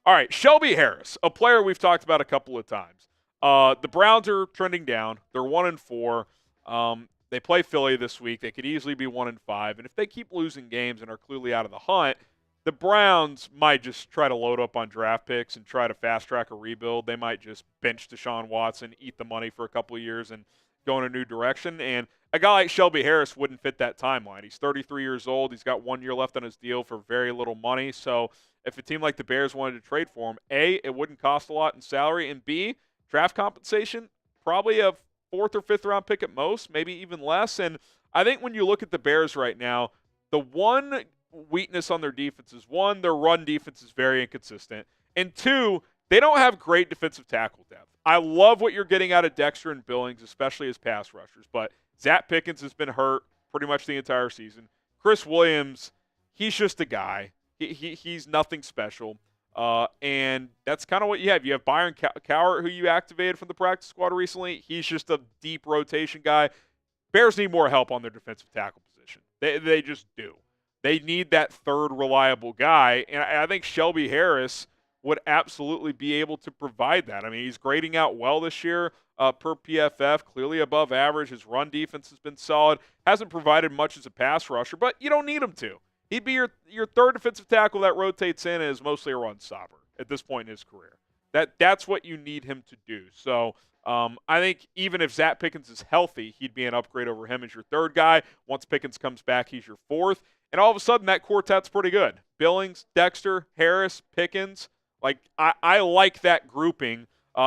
All right, Shelby Harris, a player we've talked about a couple of times. The Browns are trending down. They're 1-4. They play Philly this week. They could easily be 1-5. And if they keep losing games and are clearly out of the hunt, the Browns might just try to load up on draft picks and try to fast-track a rebuild. They might just bench Deshaun Watson, eat the money for a couple of years, and go in a new direction. And a guy like Shelby Harris wouldn't fit that timeline. He's 33 years old. He's got 1 year left on his deal for very little money. So if a team like the Bears wanted to trade for him, A, it wouldn't cost a lot in salary, and B, draft compensation, probably a 4th or 5th round pick at most, maybe even less. And I think when you look at the Bears right now, the one weakness on their defense is, one, their run defense is very inconsistent, and two, they don't have great defensive tackle depth. I love what you're getting out of Dexter and Billings, especially as pass rushers, but Zacch Pickens has been hurt pretty much the entire season. Chris Williams, he's just a guy. He's nothing special. And that's kind of what you have. You have Byron Cowart, who you activated from the practice squad recently. He's just a deep rotation guy. Bears need more help on their defensive tackle position. They just do. They need that third reliable guy, and I think Shelby Harris would absolutely be able to provide that. I mean, he's grading out well this year per PFF, clearly above average. His run defense has been solid. Hasn't provided much as a pass rusher, but you don't need him to. He'd be your third defensive tackle that rotates in and is mostly a run stopper at this point in his career. That's what you need him to do. So I think even if Zacch Pickens is healthy, he'd be an upgrade over him as your third guy. Once Pickens comes back, he's your fourth. And all of a sudden, that quartet's pretty good. Billings, Dexter, Harris, Pickens. Like, I like that grouping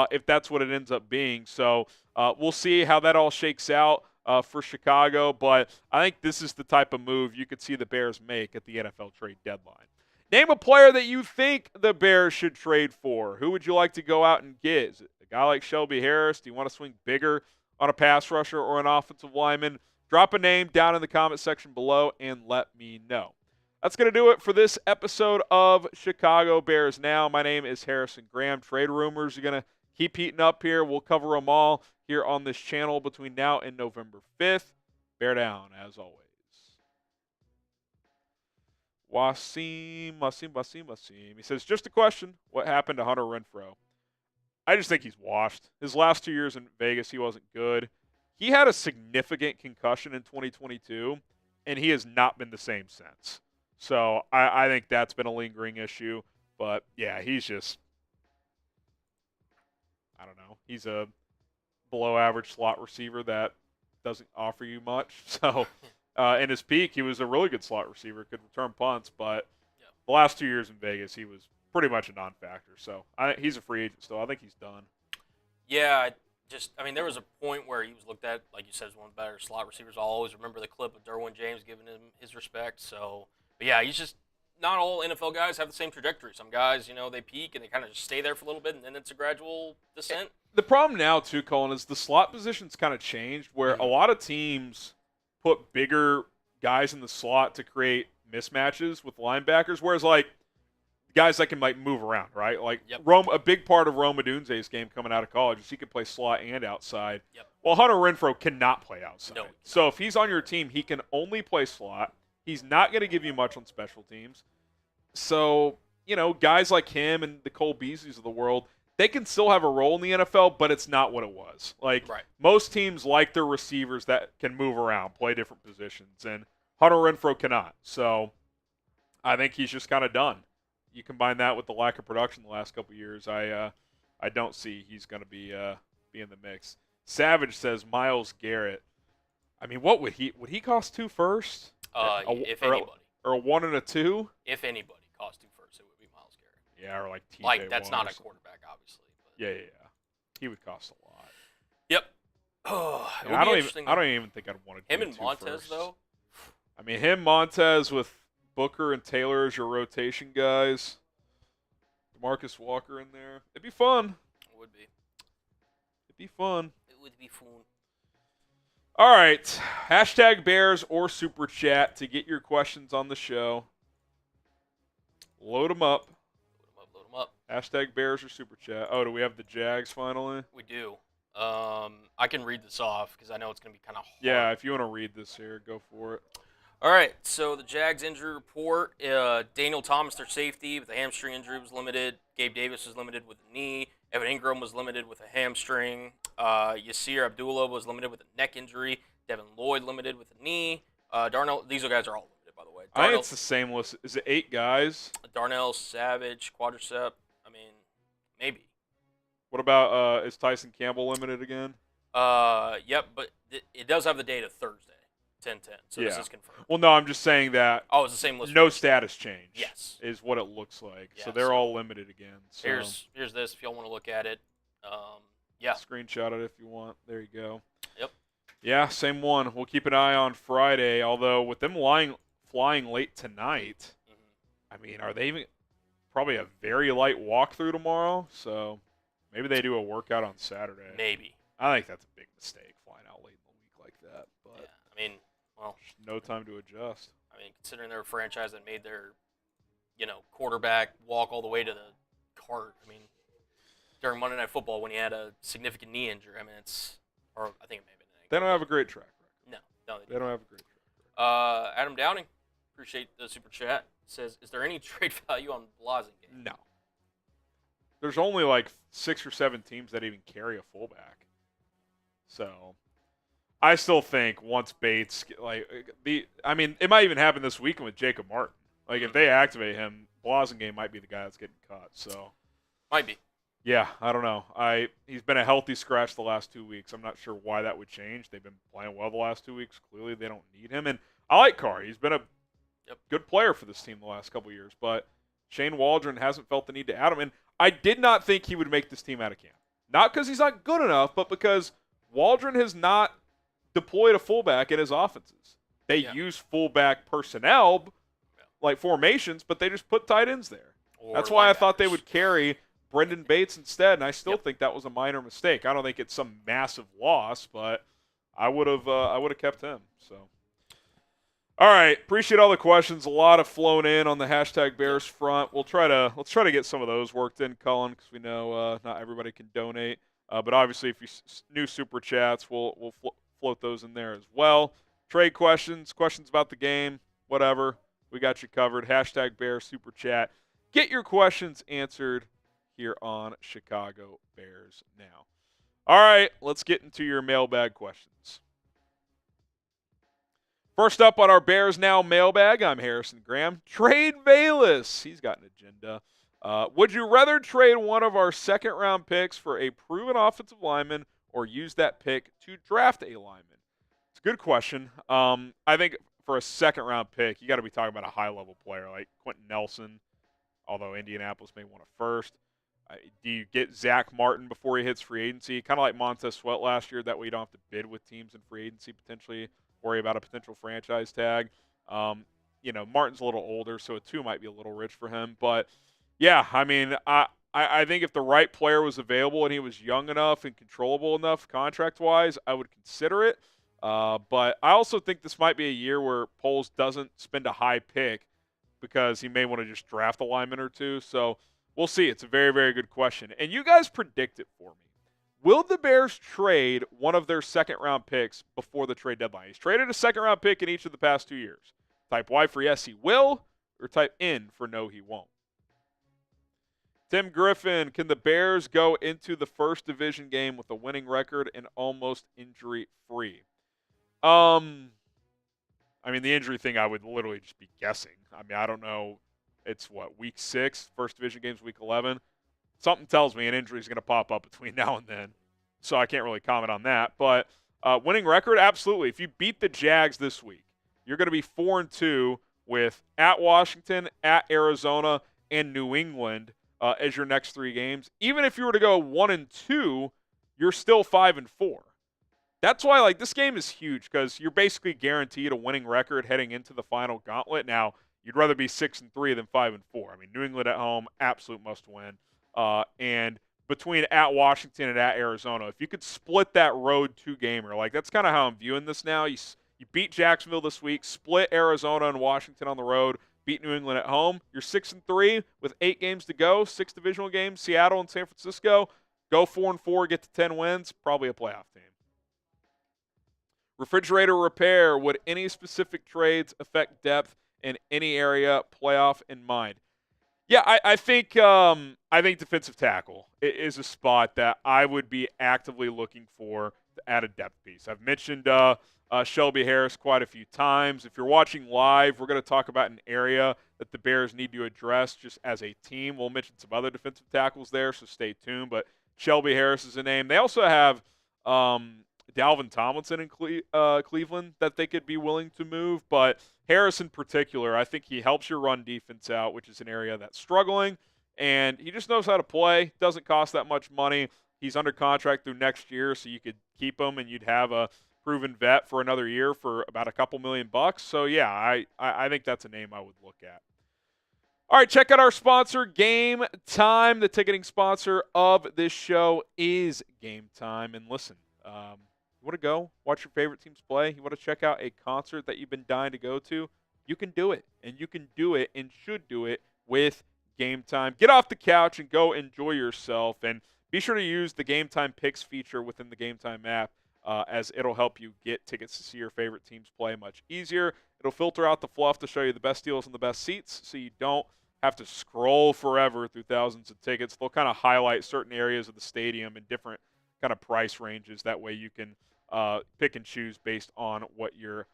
if that's what it ends up being. So we'll see how that all shakes out for Chicago. But I think this is the type of move you could see the Bears make at the NFL trade deadline. Name a player that you think the Bears should trade for. Who would you like to go out and get? Is it a guy like Shelby Harris? Do you want to swing bigger on a pass rusher or an offensive lineman? Drop a name down in the comment section below and let me know. That's going to do it for this episode of Chicago Bears Now. My name is Harrison Graham. Trade rumors are going to keep heating up here. We'll cover them all here on this channel between now and November 5th. Bear down, as always. Wasim. He says, just a question. What happened to Hunter Renfrow? I just think he's washed. His last 2 years in Vegas, he wasn't good. He had a significant concussion in 2022, and he has not been the same since. So I think that's been a lingering issue. But, yeah, he's just, I don't know. He's a below-average slot receiver that doesn't offer you much. So in his peak, he was a really good slot receiver, could return punts. But the last 2 years in Vegas, he was pretty much a non-factor. So he's a free agent still. I think he's done. Yeah, there was a point where he was looked at, like you said, as one of the better slot receivers. I'll always remember the clip of Derwin James giving him his respect. So, but yeah, he's just, not all NFL guys have the same trajectory. Some guys, they peak and they kind of just stay there for a little bit, and then it's a gradual descent. The problem now, too, Colin, is the slot position's kind of changed, where a lot of teams put bigger guys in the slot to create mismatches with linebackers, whereas, like, guys that can move around, right? Like a big part of Rome Odunze's game coming out of college is he can play slot and outside. Yep. Well, Hunter Renfrow cannot play outside. No. So if he's on your team, he can only play slot. He's not going to give you much on special teams. So, guys like him and the Cole Beasleys of the world, they can still have a role in the NFL, but it's not what it was. Most teams like their receivers that can move around, play different positions, and Hunter Renfrow cannot. So I think he's just kind of done. You combine that with the lack of production the last couple of years, I don't see he's going to be in the mix. Savage says Myles Garrett. I mean, what would he cost 2 first? If anybody, or a 1 and a 2. If anybody cost 2 first, it would be Myles Garrett. Yeah, or like TJ. Like that's not a quarterback, obviously. But. Yeah. He would cost a lot. Yep. Oh, I don't even think I'd want to. Him and Montez first. Though. I mean, Montez with Booker and Taylor as your rotation guys. DeMarcus Walker in there. It'd be fun. It would be. It'd be fun. It would be fun. All right. #Bears or Super Chat to get your questions on the show. Load them up. Load them up. #Bears or Super Chat. Oh, do we have the Jags finally? We do. I can read this off because I know it's going to be kind of hard. Yeah, if you want to read this here, go for it. All right, so the Jags injury report, Daniel Thomas, their safety, with a hamstring injury, was limited. Gabe Davis was limited with a knee. Evan Ingram was limited with a hamstring. Yasir Abdullah was limited with a neck injury. Devin Lloyd limited with a knee. Darnell, these guys are all limited, by the way. I think it's the same list. Is it 8 guys? Darnell Savage, quadricep. I mean, maybe. What about is Tyson Campbell limited again? Yep, but it does have the date of Thursday, 10/10. So Yeah. this is confirmed. Well, no, I'm just saying that. Oh, it's the same list. No status change. Yes. Is what it looks like. Yeah, so they're all limited again. So here's this if y'all want to look at it. Yeah. Screenshot it if you want. There you go. Yep. Yeah, same one. We'll keep an eye on Friday. Although with them flying late tonight, I mean, are they even probably a very light walkthrough tomorrow? So maybe they do a workout on Saturday. Maybe. I think that's a big mistake flying out late in the week like that. But yeah, I mean, well, no time to adjust. I mean, considering they're a franchise that made their, quarterback walk all the way to the cart. I mean, during Monday Night Football when he had a significant knee injury. I mean, I think it may have been. They don't have a great track record. No, they don't have a great track record. Adam Downing, appreciate the super chat. Says, is there any trade value on Blasingame? No. There's only like 6 or 7 teams that even carry a fullback. So, I still think once Bates, it might even happen this weekend with Jacob Martin. Like, if they activate him, Blasingame might be the guy that's getting cut. So, might be. Yeah, I don't know. He's been a healthy scratch the last 2 weeks. I'm not sure why that would change. They've been playing well the last 2 weeks. Clearly, they don't need him. And I like Carr. He's been a good player for this team the last couple years. But Shane Waldron hasn't felt the need to add him. And I did not think he would make this team out of camp. Not because he's not good enough, but because Waldron has not deployed a fullback in his offenses. They use fullback personnel, like formations, but they just put tight ends there. That's why I thought they would carry Brendan Bates instead, and I still think that was a minor mistake. I don't think it's some massive loss, but I would have kept him. So, all right, appreciate all the questions. A lot have flown in on the hashtag Bears front. Let's try to get some of those worked in, Cullen, because we know not everybody can donate. But obviously, if you new super chats, we'll float those in there as well. Trade questions about the game, whatever. We got you covered. Hashtag Bears super chat. Get your questions answered here on Chicago Bears Now. All right, let's get into your mailbag questions. First up on our Bears Now mailbag, I'm Harrison Graham. Trade Bayless. He's got an agenda. Would you rather trade one of our second-round picks for a proven offensive lineman or use that pick to draft a lineman? It's a good question. I think for a second-round pick, you got to be talking about a high-level player like Quentin Nelson, although Indianapolis may want a first. Do you get Zacch Martin before he hits free agency? Kind of like Montez Sweat last year. That way you don't have to bid with teams in free agency, potentially worry about a potential franchise tag. Martin's a little older, so a 2 might be a little rich for him. But, yeah, I mean, I think if the right player was available and he was young enough and controllable enough contract-wise, I would consider it. But I also think this might be a year where Poles doesn't spend a high pick because he may want to just draft a lineman or 2. So, we'll see. It's a very, very good question. And you guys predict it for me. Will the Bears trade one of their second-round picks before the trade deadline? He's traded a second-round pick in each of the past 2 years. Type Y for yes, he will, or type N for no, he won't. Tim Griffin, can the Bears go into the first division game with a winning record and almost injury-free? I mean, the injury thing, I would literally just be guessing. I mean, I don't know. It's week 6, first division game's week 11. Something tells me an injury is going to pop up between now and then, so I can't really comment on that. But winning record, absolutely. If you beat the Jags this week, you're going to be 4-2 with at Washington, at Arizona, and New England as your next 3 games. Even if you were to go 1-2, you're still 5-4. That's why this game is huge because you're basically guaranteed a winning record heading into the final gauntlet. Now, you'd rather be 6-3 than 5-4. I mean, New England at home, absolute must win. And between at Washington and at Arizona, if you could split that road 2-gamer, that's kind of how I'm viewing this now. You beat Jacksonville this week, split Arizona and Washington on the road, beat New England at home. You're 6-3 with 8 games to go, 6 divisional games, Seattle and San Francisco. Go 4-4, get to 10 wins, probably a playoff team. Refrigerator repair, would any specific trades affect depth in any area, playoff in mind? Yeah, I think defensive tackle is a spot that I would be actively looking for to add a depth piece. I've mentioned Shelby Harris quite a few times. If you're watching live, we're going to talk about an area that the Bears need to address just as a team. We'll mention some other defensive tackles there, so stay tuned. But Shelby Harris is a name. They also have Dalvin Tomlinson in Cleveland that they could be willing to move, but Harris in particular, I think he helps your run defense out, which is an area that's struggling, and he just knows how to play. Doesn't cost that much money. He's under contract through next year, so you could keep him and you'd have a proven vet for another year for about a couple $1,000,000. So, yeah, I think that's a name I would look at. All right, check out our sponsor, Game Time. The ticketing sponsor of this show is Game Time. And listen, you want to go watch your favorite teams play? You want to check out a concert that you've been dying to go to? You can do it, and you can do it and should do it with Game Time. Get off the couch and go enjoy yourself, and be sure to use the Game Time Picks feature within the Game Time app, as it'll help you get tickets to see your favorite teams play much easier. It'll filter out the fluff to show you the best deals and the best seats, so you don't have to scroll forever through thousands of tickets. They'll kind of highlight certain areas of the stadium and different kind of price ranges. That way you can pick and choose based on what your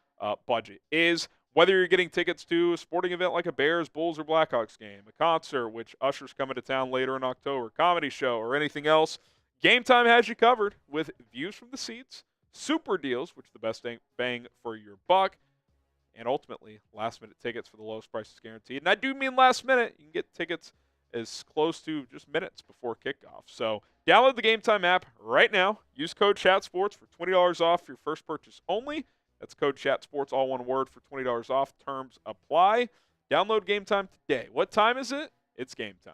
budget is. Whether you're getting tickets to a sporting event like a Bears, Bulls, or Blackhawks game, a concert, which Usher's coming to town later in October, comedy show, or anything else, Game Time has you covered with views from the seats, super deals, which is the best bang for your buck, and ultimately last-minute tickets for the lowest prices guaranteed. And I do mean last minute. You can get tickets as close to just minutes before kickoff. So download the Game Time app right now. Use code ChatSports for $20 off your first purchase only. That's code ChatSports, all one word, for $20 off. Terms apply. Download Game Time today. What time is it? It's game time.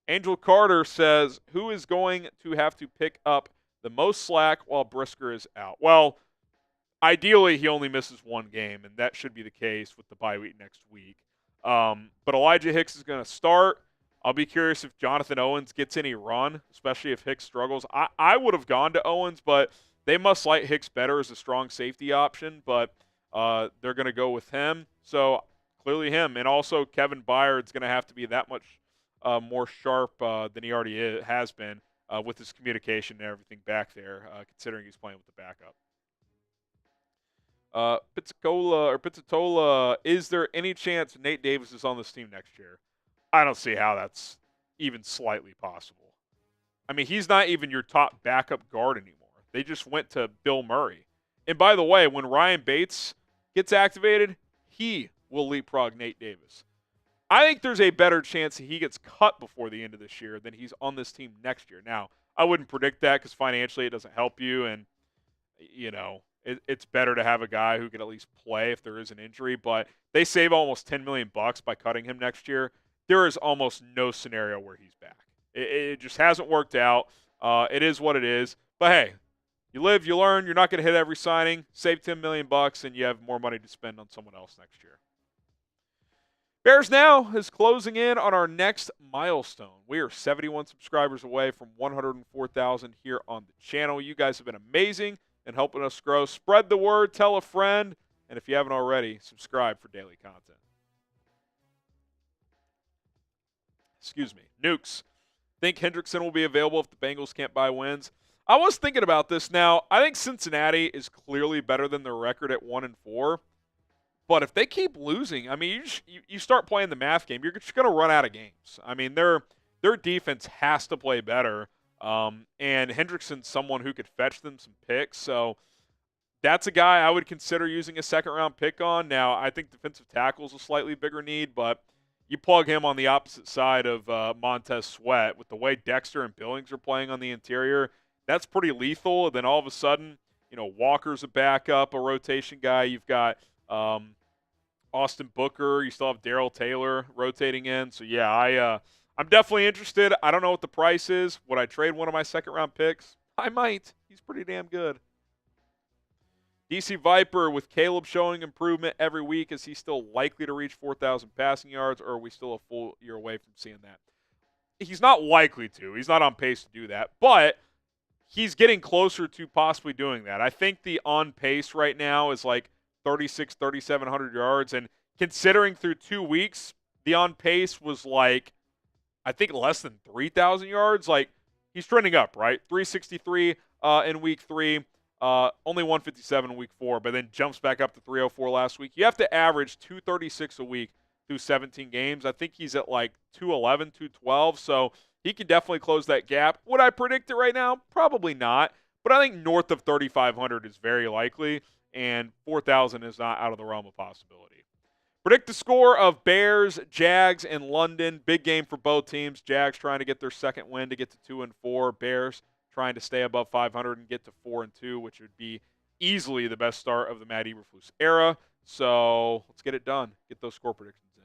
Angel Carter says, who is going to have to pick up the most slack while Brisker is out? Well, ideally he only misses one game, and that should be the case with the bye week next week. But Elijah Hicks is going to start. I'll be curious if Jonathan Owens gets any run, especially if Hicks struggles. I would have gone to Owens, but they must like Hicks better as a strong safety option, but they're going to go with him. So clearly him. And also Kevin Byard's going to have to be that much more sharp than he already has been with his communication and everything back there, considering he's playing with the backup. Pizzatola, is there any chance Nate Davis is on this team next year? I don't see how that's even slightly possible. I mean, he's not even your top backup guard anymore. They just went to Bill Murray. And by the way, when Ryan Bates gets activated, he will leapfrog Nate Davis. I think there's a better chance that he gets cut before the end of this year than he's on this team next year. Now, I wouldn't predict that because financially it doesn't help you, and, you know, it's better to have a guy who can at least play if there is an injury. But they save almost $10 million by cutting him next year. There is almost no scenario where he's back. It just hasn't worked out. It is what it is. But hey, you live, you learn. You're not going to hit every signing. Save $10 million, and you have more money to spend on someone else next year. Bears Now is closing in on our next milestone. We are 71 subscribers away from 104,000 here on the channel. You guys have been amazing and helping us grow. Spread the word, tell a friend, and if you haven't already, subscribe for daily content. Excuse me. Nukes. Think Hendrickson will be available if the Bengals can't buy wins? I was thinking about this. Now, I think Cincinnati is clearly better than their record at 1-4. But if they keep losing, I mean, you start playing the math game, you're just going to run out of games. I mean, their defense has to play better. And Hendrickson's someone who could fetch them some picks. So that's a guy I would consider using a second-round pick on. Now, I think defensive tackle is a slightly bigger need, but you plug him on the opposite side of Montez Sweat with the way Dexter and Billings are playing on the interior. That's pretty lethal. And then all of a sudden, you know, Walker's a backup, a rotation guy. You've got Austin Booker. You still have Darrell Taylor rotating in. So, yeah, I'm definitely interested. I don't know what the price is. Would I trade one of my second-round picks? I might. He's pretty damn good. DC Viper, with Caleb showing improvement every week, is he still likely to reach 4,000 passing yards, or are we still a full year away from seeing that? He's not likely to. He's not on pace to do that, but he's getting closer to possibly doing that. I think the on pace right now is like 3,700 yards, and considering through 2 weeks, the on pace was like, I think less than 3,000 yards. Like, he's trending up, right? 363 in week 3, only 157 in week 4, but then jumps back up to 304 last week. You have to average 236 a week through 17 games. I think he's at like 211, 212, so he can definitely close that gap. Would I predict it right now? Probably not, but I think north of 3,500 is very likely, and 4,000 is not out of the realm of possibility. Predict the score of Bears, Jags, and London. Big game for both teams. Jags trying to get their second win to get to 2-4. Bears trying to stay above 500 and get to 4-2, which would be easily the best start of the Matt Eberflus era. So let's get it done. Get those score predictions in.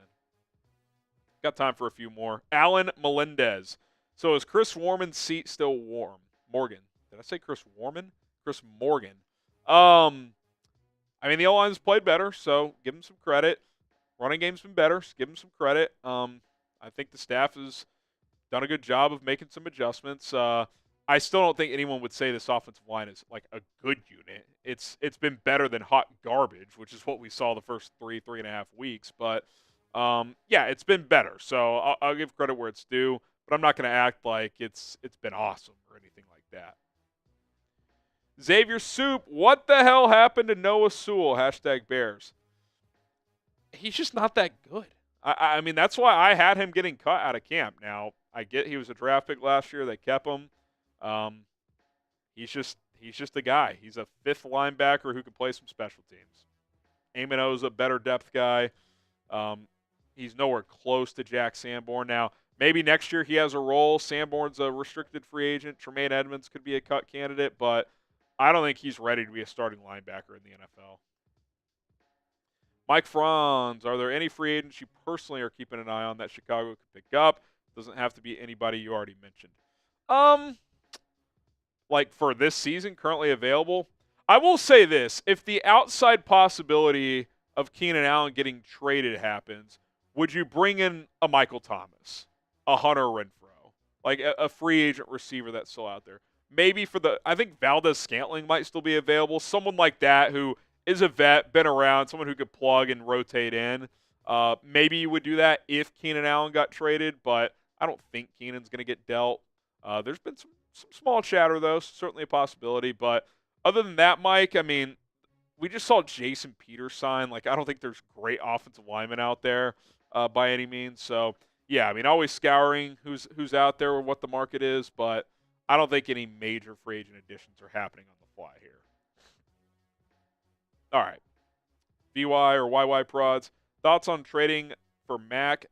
Got time for a few more. Alan Melendez. So is Chris Warman's seat still warm? Morgan. Did I say Chris Warman? Chris Morgan. I mean, the O-line's played better, so give him some credit. Running game's been better, so give him some credit. I think the staff has done a good job of making some adjustments. I still don't think anyone would say this offensive line is like a good unit. It's been better than hot garbage, which is what we saw the first 3.5 weeks. But, yeah, it's been better. So I'll give credit where it's due, but I'm not going to act like it's been awesome or anything like that. Xavier Soup, what the hell happened to Noah Sewell? #Bears. He's just not that good. I mean, that's why I had him getting cut out of camp. Now, I get he was a draft pick last year. They kept him. He's just a guy. He's a fifth linebacker who can play some special teams. Amino's a better depth guy. He's nowhere close to Jack Sanborn. Now, maybe next year he has a role. Sanborn's a restricted free agent. Tremaine Edmonds could be a cut candidate, but I don't think he's ready to be a starting linebacker in the NFL. Mike Franz, are there any free agents you personally are keeping an eye on that Chicago could pick up? Doesn't have to be anybody you already mentioned. Like for this season, currently available, I will say this. If the outside possibility of Keenan Allen getting traded happens, would you bring in a Michael Thomas, a Hunter Renfrow, like a free agent receiver that's still out there? Maybe I think Valdez-Scantling might still be available. Someone like that who is a vet, been around, someone who could plug and rotate in. Maybe you would do that if Keenan Allen got traded, but I don't think Keenan's going to get dealt. There's been some small chatter, though, certainly a possibility. But other than that, Mike, I mean, we just saw Jason Peters sign. Like, I don't think there's great offensive linemen out there by any means. So, yeah, I mean, always scouring who's out there or what the market is, but I don't think any major free agent additions are happening on the fly here. All right. VY or YY prods. Thoughts on trading for Mac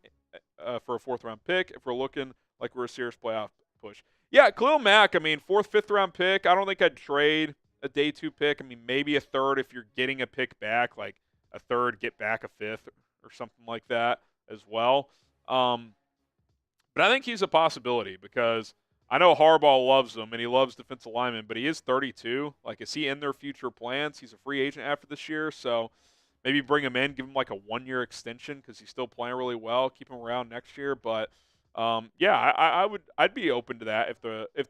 for a fourth-round pick if we're looking like we're a serious playoff push? Yeah, Khalil Mack, I mean, fourth, fifth-round pick. I don't think I'd trade a day 2 pick. I mean, maybe a third if you're getting a pick back, like a third, get back a fifth or something like that as well. But I think he's a possibility because I know Harbaugh loves him and he loves defensive linemen, but he is 32. Like, is he in their future plans? He's a free agent after this year, so maybe bring him in, give him like a 1-year extension because he's still playing really well. Keep him around next year, but yeah, I'd be open to that if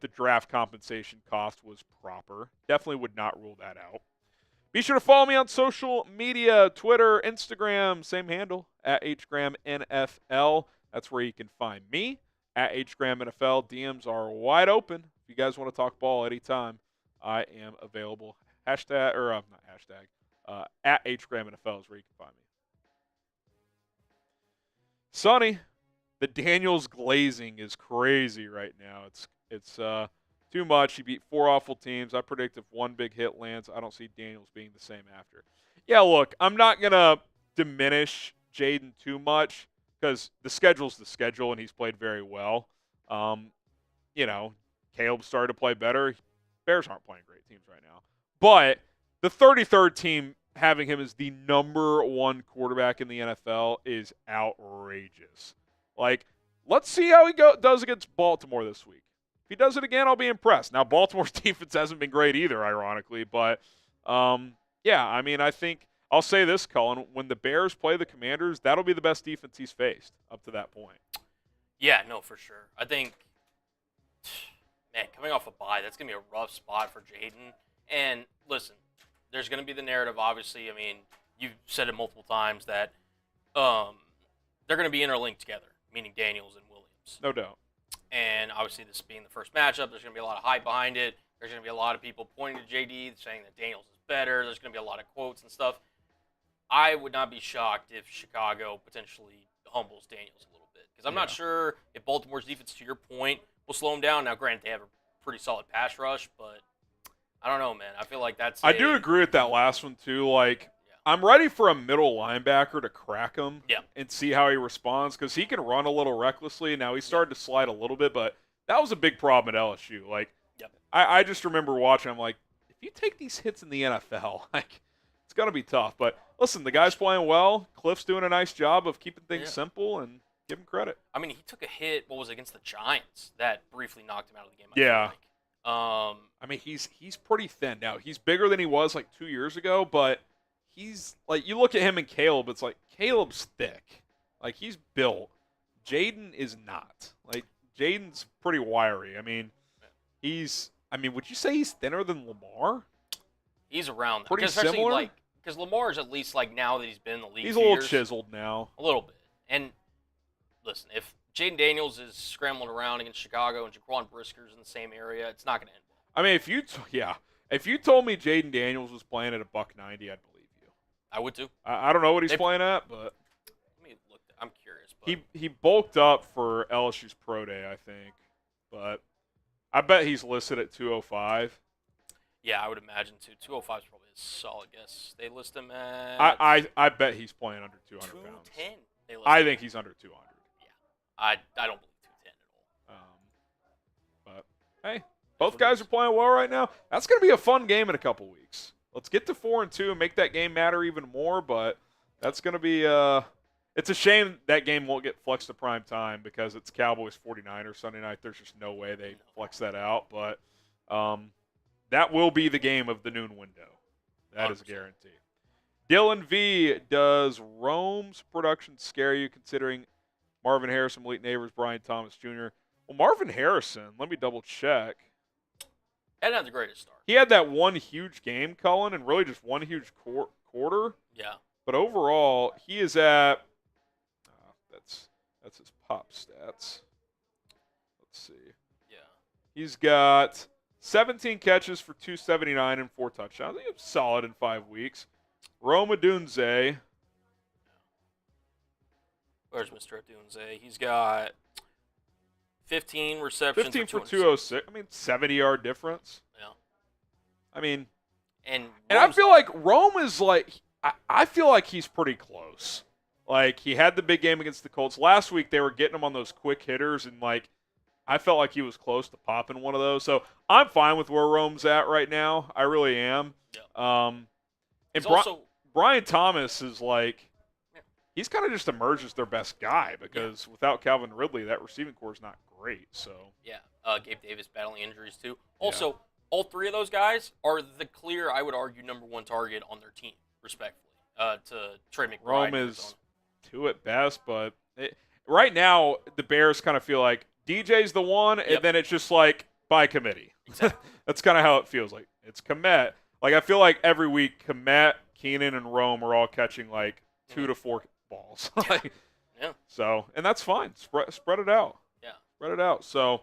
the draft compensation cost was proper. Definitely would not rule that out. Be sure to follow me on social media, Twitter, Instagram, same handle, @HGramNFL. That's where you can find me, @HGramNFL. DMs are wide open. If you guys want to talk ball anytime, I am available. Not hashtag, @HGramNFL is where you can find me. Sonny, the Daniels glazing is crazy right now. It's too much. He beat 4 awful teams. I predict if one big hit lands, I don't see Daniels being the same after. Yeah, look, I'm not going to diminish Jaden too much because the schedule's the schedule, and he's played very well. Caleb started to play better. Bears aren't playing great teams right now. But the 33rd team having him as the number 1 quarterback in the NFL is outrageous. Like, let's see how he does against Baltimore this week. If he does it again, I'll be impressed. Now, Baltimore's defense hasn't been great either, ironically. But, yeah, I mean, I think I'll say this, Cullen. When the Bears play the Commanders, that'll be the best defense he's faced up to that point. Yeah, no, for sure. I think, man, coming off a bye, that's going to be a rough spot for Jaden. And, listen, there's going to be the narrative, obviously. I mean, you've said it multiple times that they're going to be interlinked together, meaning Daniels and Williams. No doubt. And obviously, this being the first matchup, there's going to be a lot of hype behind it. There's going to be a lot of people pointing to JD saying that Daniels is better. There's going to be a lot of quotes and stuff. I would not be shocked if Chicago potentially humbles Daniels a little bit. Because I'm not sure if Baltimore's defense, to your point, will slow him down. Now, granted, they have a pretty solid pass rush, but I don't know, man. I feel like that's I do agree with that last one, too. Like, I'm ready for a middle linebacker to crack him and see how he responds because he can run a little recklessly. Now, he's started to slide a little bit, but that was a big problem at LSU. Like, I just remember watching, I'm like, if you take these hits in the NFL, like, it's going to be tough. But, listen, the guy's playing well. Cliff's doing a nice job of keeping things simple, and give him credit. I mean, he took a hit, what was it, against the Giants that briefly knocked him out of the game. I mean, he's pretty thin now. He's bigger than he was, like, 2 years ago, but he's, like, you look at him and Caleb, it's like, Caleb's thick. Like, he's built. Jaden is not. Like, Jaden's pretty wiry. I mean, would you say he's thinner than Lamar? He's around there. Pretty similar? Because Lamar's at least, like, now that he's been in the league he's a little chiseled now. A little bit. And, listen, if Jaden Daniels is scrambling around against Chicago and Jaquan Brisker's in the same area, it's not going to end well. I mean, if you told me Jaden Daniels was playing at a $190, I'd believe you. I would too. I don't know what he's playing at, but let me look. I'm curious. But he bulked up for LSU's pro day, I think, but I bet he's listed at 205. Yeah, I would imagine too. 205 is probably a solid guess. They list him at. I bet he's playing under 200 pounds. 210. I think he's under 200. Yeah, I don't believe 210 at all. But hey, both guys are playing well right now. That's going to be a fun game in a couple weeks. Let's get to 4-2 and make that game matter even more. But that's going to be it's a shame that game won't get flexed to prime time because it's Cowboys 49ers Sunday night. There's just no way they flex that out. But that will be the game of the noon window. That 100%. Is a guarantee. Dylan V, does Rome's production scare you considering Marvin Harrison, Malik Neighbors, Brian Thomas Jr.? Well, Marvin Harrison, let me double check. Hadn't had the greatest start. He had that one huge game, Cullen, and really just one huge quarter. Yeah. But overall, he is at that's his pop stats. Let's see. Yeah. He's got 17 catches for 279 and 4 touchdowns. I think it's solid in 5 weeks. Rome Odunze. Where's Mr. Odunze? He's got 15 receptions. 15 for 206. I mean, 70-yard difference. Yeah. I mean, and I feel like Rome is like, I feel like he's pretty close. Like, he had the big game against the Colts. Last week, they were getting him on those quick hitters, and, like, I felt like he was close to popping one of those. So I'm fine with where Rome's at right now. I really am. Yeah. And Brian Thomas is like, he's kind of just emerged as their best guy because without Calvin Ridley, that receiving core is not great. So Gabe Davis battling injuries too. Also, all three of those guys are the clear, I would argue, number one target on their team, respectfully, to Trey McBride. Rome is 2 at best, but right now the Bears kind of feel like DJ's the one, and then it's just like by committee. Exactly. That's kind of how it feels like. It's Komet. Like, I feel like every week Komet, Keenan, and Rome are all catching like 2 to 4 balls. So, and that's fine. Spread it out. Yeah. Spread it out. So,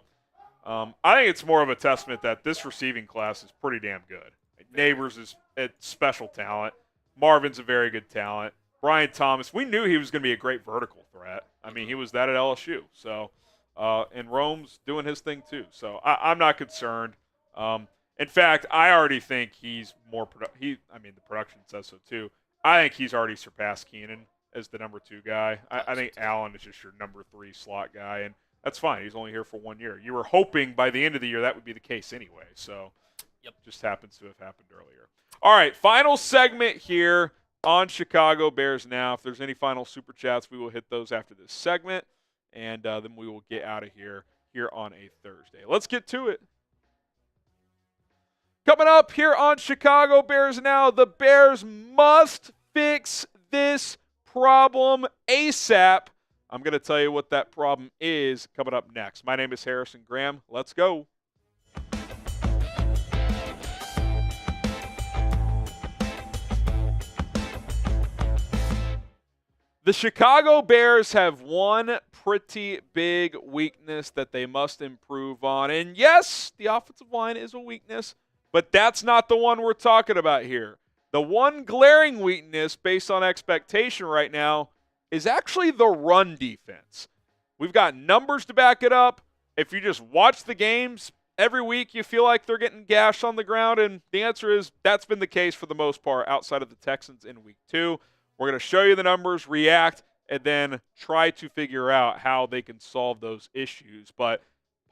I think it's more of a testament that this receiving class is pretty damn good. Neighbors is a special talent. Marvin's a very good talent. Brian Thomas, we knew he was going to be a great vertical threat. I mean, he was that at LSU. So, and Rome's doing his thing too. So, I'm not concerned. In fact, I already think he's more the production says so too. I think he's already surpassed Keenan as the number 2 guy. I think Allen is just your number 3 slot guy, and that's fine. He's only here for 1 year. You were hoping by the end of the year that would be the case anyway. So, just happens to have happened earlier. All right, final segment here on Chicago Bears Now. If there's any final super chats, we will hit those after this segment, and then we will get out of here on a Thursday. Let's get to it. Coming up here on Chicago Bears Now, the Bears must fix this problem ASAP. I'm going to tell you what that problem is coming up next. My name is Harrison Graham. Let's go. The Chicago Bears have one pretty big weakness that they must improve on. And yes, the offensive line is a weakness, but that's not the one we're talking about here. The one glaring weakness based on expectation right now is actually the run defense. We've got numbers to back it up. If you just watch the games, every week you feel like they're getting gashed on the ground, and the answer is that's been the case for the most part outside of the Texans in week 2. We're going to show you the numbers, react, and then try to figure out how they can solve those issues. But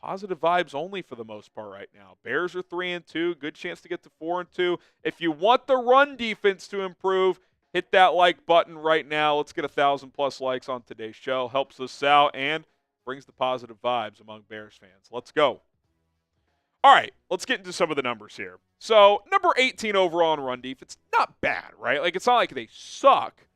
positive vibes only for the most part right now. Bears are 3-2, good chance to get to 4-2. If you want the run defense to improve, hit that like button right now. Let's get 1,000+ likes on today's show. Helps us out and brings the positive vibes among Bears fans. Let's go. All right, let's get into some of the numbers here. So, number 18 overall in run defense, not bad, right? Like, it's not like they suck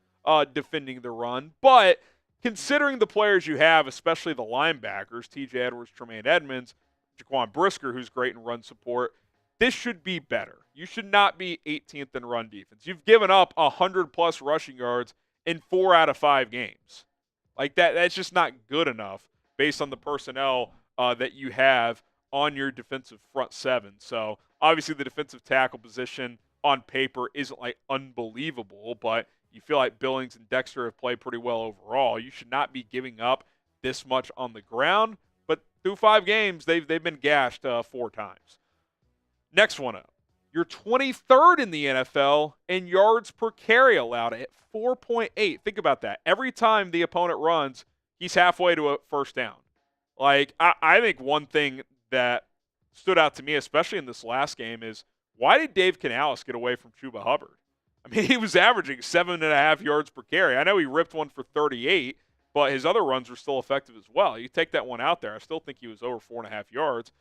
defending the run, but considering the players you have, especially the linebackers, T.J. Edwards, Tremaine Edmonds, Jaquan Brisker, who's great in run support, this should be better. You should not be 18th in run defense. You've given up 100+ rushing yards in 4 out of 5 games. Like, that's just not good enough based on the personnel that you have on your defensive front 7. So obviously the defensive tackle position on paper isn't like unbelievable, but you feel like Billings and Dexter have played pretty well overall. You should not be giving up this much on the ground, but through 5 games, they've been gashed 4 times. Next one up. You're 23rd in the NFL in yards per carry allowed at 4.8. Think about that. Every time the opponent runs, he's halfway to a first down. Like, I think one thing that stood out to me, especially in this last game, is why did Dave Canales get away from Chuba Hubbard? I mean, he was averaging 7.5 yards per carry. I know he ripped one for 38, but his other runs were still effective as well. You take that one out there, I still think he was over 4.5 yards.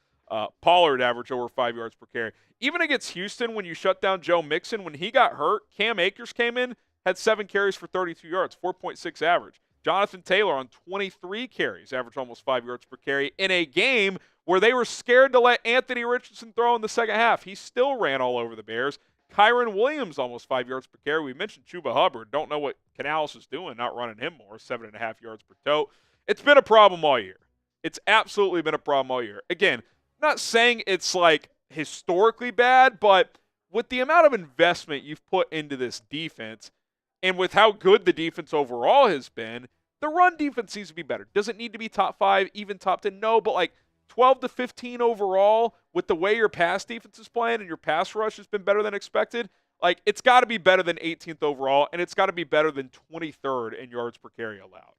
Pollard averaged over 5 yards per carry. Even against Houston, when you shut down Joe Mixon, when he got hurt, Cam Akers came in, had 7 carries for 32 yards, 4.6 average. Jonathan Taylor on 23 carries, averaged almost 5 yards per carry in a game where they were scared to let Anthony Richardson throw in the second half. He still ran all over the Bears. Kyron Williams, almost 5 yards per carry. We mentioned Chuba Hubbard. Don't know what Canales is doing, not running him more, 7.5 yards per tote. It's been a problem all year. It's absolutely been a problem all year. Again, not saying it's like historically bad, but with the amount of investment you've put into this defense and with how good the defense overall has been, the run defense needs to be better. Does it need to be top 5, even top 10? No, but like 12 to 15 overall with the way your pass defense is playing and your pass rush has been better than expected, like it's got to be better than 18th overall, and it's got to be better than 23rd in yards per carry allowed.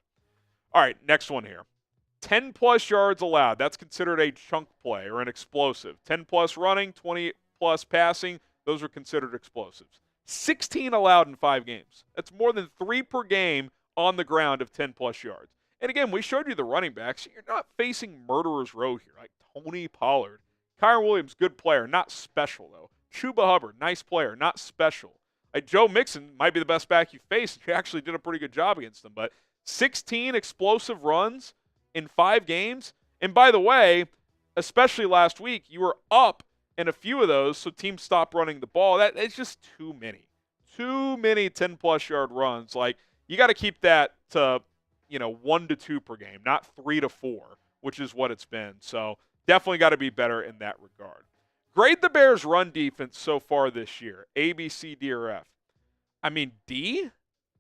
All right, next one here. 10+ yards allowed. That's considered a chunk play or an explosive. 10+ running, 20+ passing, those are considered explosives. 16 allowed in 5 games. That's more than 3 per game on the ground of 10+ yards. And again, we showed you the running backs. You're not facing murderer's row here. Like Tony Pollard. Kyron Williams, good player, not special though. Chuba Hubbard, nice player, not special. Like Joe Mixon might be the best back you faced. You actually did a pretty good job against him. But 16 explosive runs in 5 games. And by the way, especially last week, you were up in a few of those, so teams stopped running the ball. That's just too many. Too many 10+ yard runs. Like, you got to keep that to, 1 to 2 per game, not 3 to 4, which is what it's been. So definitely got to be better in that regard. Grade the Bears' run defense so far this year. A, B, C, D, or F. I mean, D? D+,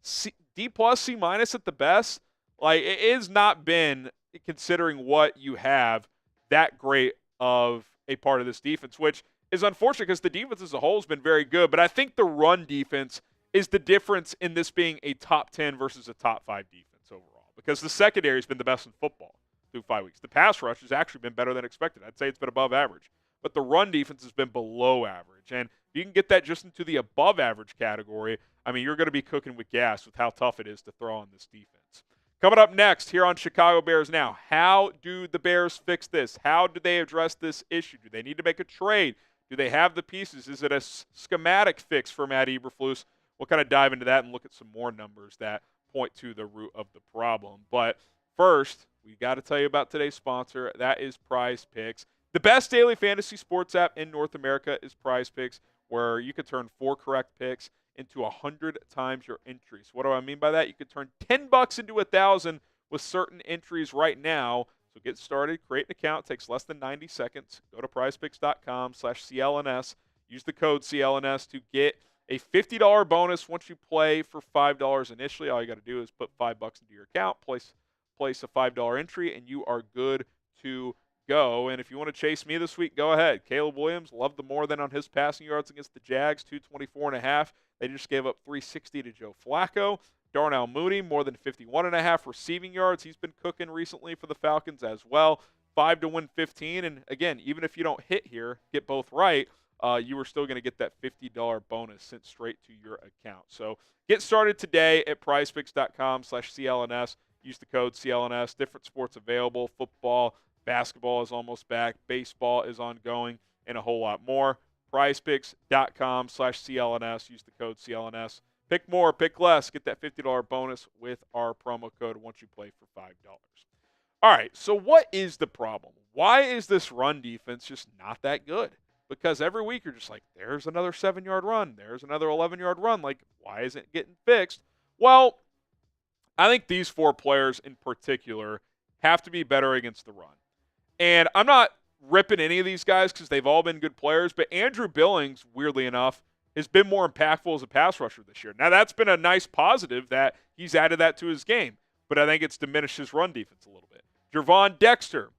C- at the best. Like, it has not been, considering what you have, that great of a part of this defense, which is unfortunate because the defense as a whole has been very good. But I think the run defense is the difference in this being a top 10 versus a top 5 defense overall, because the secondary has been the best in football through 5 weeks. The pass rush has actually been better than expected. I'd say it's been above average. But the run defense has been below average. And if you can get that just into the above average category, I mean, you're going to be cooking with gas with how tough it is to throw on this defense. Coming up next here on Chicago Bears Now, how do the Bears fix this? How do they address this issue? Do they need to make a trade? Do they have the pieces? Is it a schematic fix for Matt Eberflus? We'll kind of dive into that and look at some more numbers that point to the root of the problem. But first, we got to tell you about today's sponsor. That is Prize Picks. The best daily fantasy sports app in North America is Prize Picks, where you can turn 4 correct picks into 100 times your entry. So what do I mean by that? You could turn $10 into 1,000 with certain entries right now. So get started, create an account. It takes less than 90 seconds. Go to prizepicks.com/CLNS. Use the code CLNS to get a $50 bonus once you play for $5 initially. All you got to do is put $5 into your account, place a $5 entry, and you are good to go. And if you want to chase me this week, go ahead. Caleb Williams, loved the more than on his passing yards against the Jags, 224.5. They just gave up 360 to Joe Flacco. Darnell Mooney, more than 51.5 receiving yards. He's been cooking recently for the Falcons as well. 5 to win 15. And again, even if you don't hit here, get both right, you are still going to get that $50 bonus sent straight to your account. So get started today at prizepicks.com/CLNS. Use the code CLNS. Different sports available. Football, basketball is almost back. Baseball is ongoing, and a whole lot more. prizepicks.com/CLNS. Use the code CLNS. Pick more, pick less. Get that $50 bonus with our promo code once you play for $5. All right, so what is the problem? Why is this run defense just not that good? Because every week you're just like, there's another 7-yard run. There's another 11-yard run. Like, why isn't it getting fixed? Well, I think these 4 players in particular have to be better against the run. And I'm not ripping any of these guys because they've all been good players, but Andrew Billings, weirdly enough, has been more impactful as a pass rusher this year. Now, that's been a nice positive that he's added that to his game, but I think it's diminished his run defense a little bit. Gervon Dexter,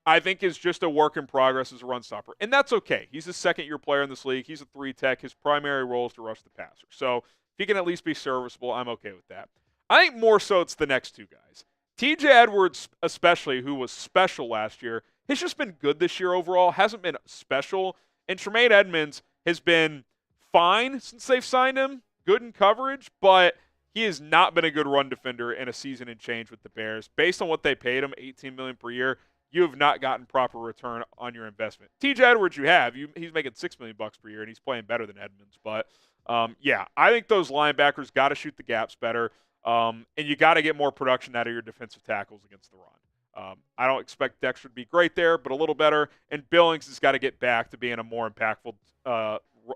I think, is just a work in progress as a run stopper, and that's okay. He's a second-year player in this league. He's a 3-tech. His primary role is to rush the passer. So if he can at least be serviceable, I'm okay with that. I think more so it's the next 2 guys. TJ Edwards, especially, who was special last year, has just been good this year overall, hasn't been special. And Tremaine Edmonds has been fine since they've signed him, good in coverage, but he has not been a good run defender in a season and change with the Bears. Based on what they paid him, $18 million per year, you have not gotten proper return on your investment. TJ Edwards, you have. He's making $6 million per year, and he's playing better than Edmonds. But, yeah, I think those linebackers got to shoot the gaps better. And you got to get more production out of your defensive tackles against the run. I don't expect Dexter to be great there, but a little better. And Billings has got to get back to being a more impactful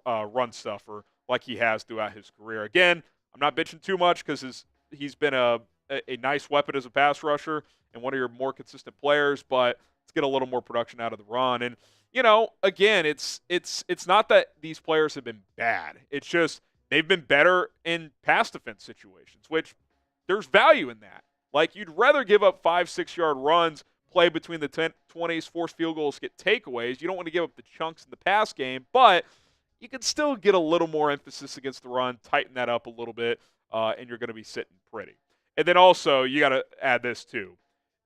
run stuffer like he has throughout his career. Again, I'm not bitching too much because he's been a nice weapon as a pass rusher and one of your more consistent players, but let's get a little more production out of the run. And, again, it's not that these players have been bad. It's just they've been better in pass defense situations, which there's value in that. Like, you'd rather give up 5-6-yard runs, play between the 20s, force field goals, get takeaways. You don't want to give up the chunks in the pass game, but you can still get a little more emphasis against the run, tighten that up a little bit, and you're going to be sitting pretty. And then also, you got to add this too.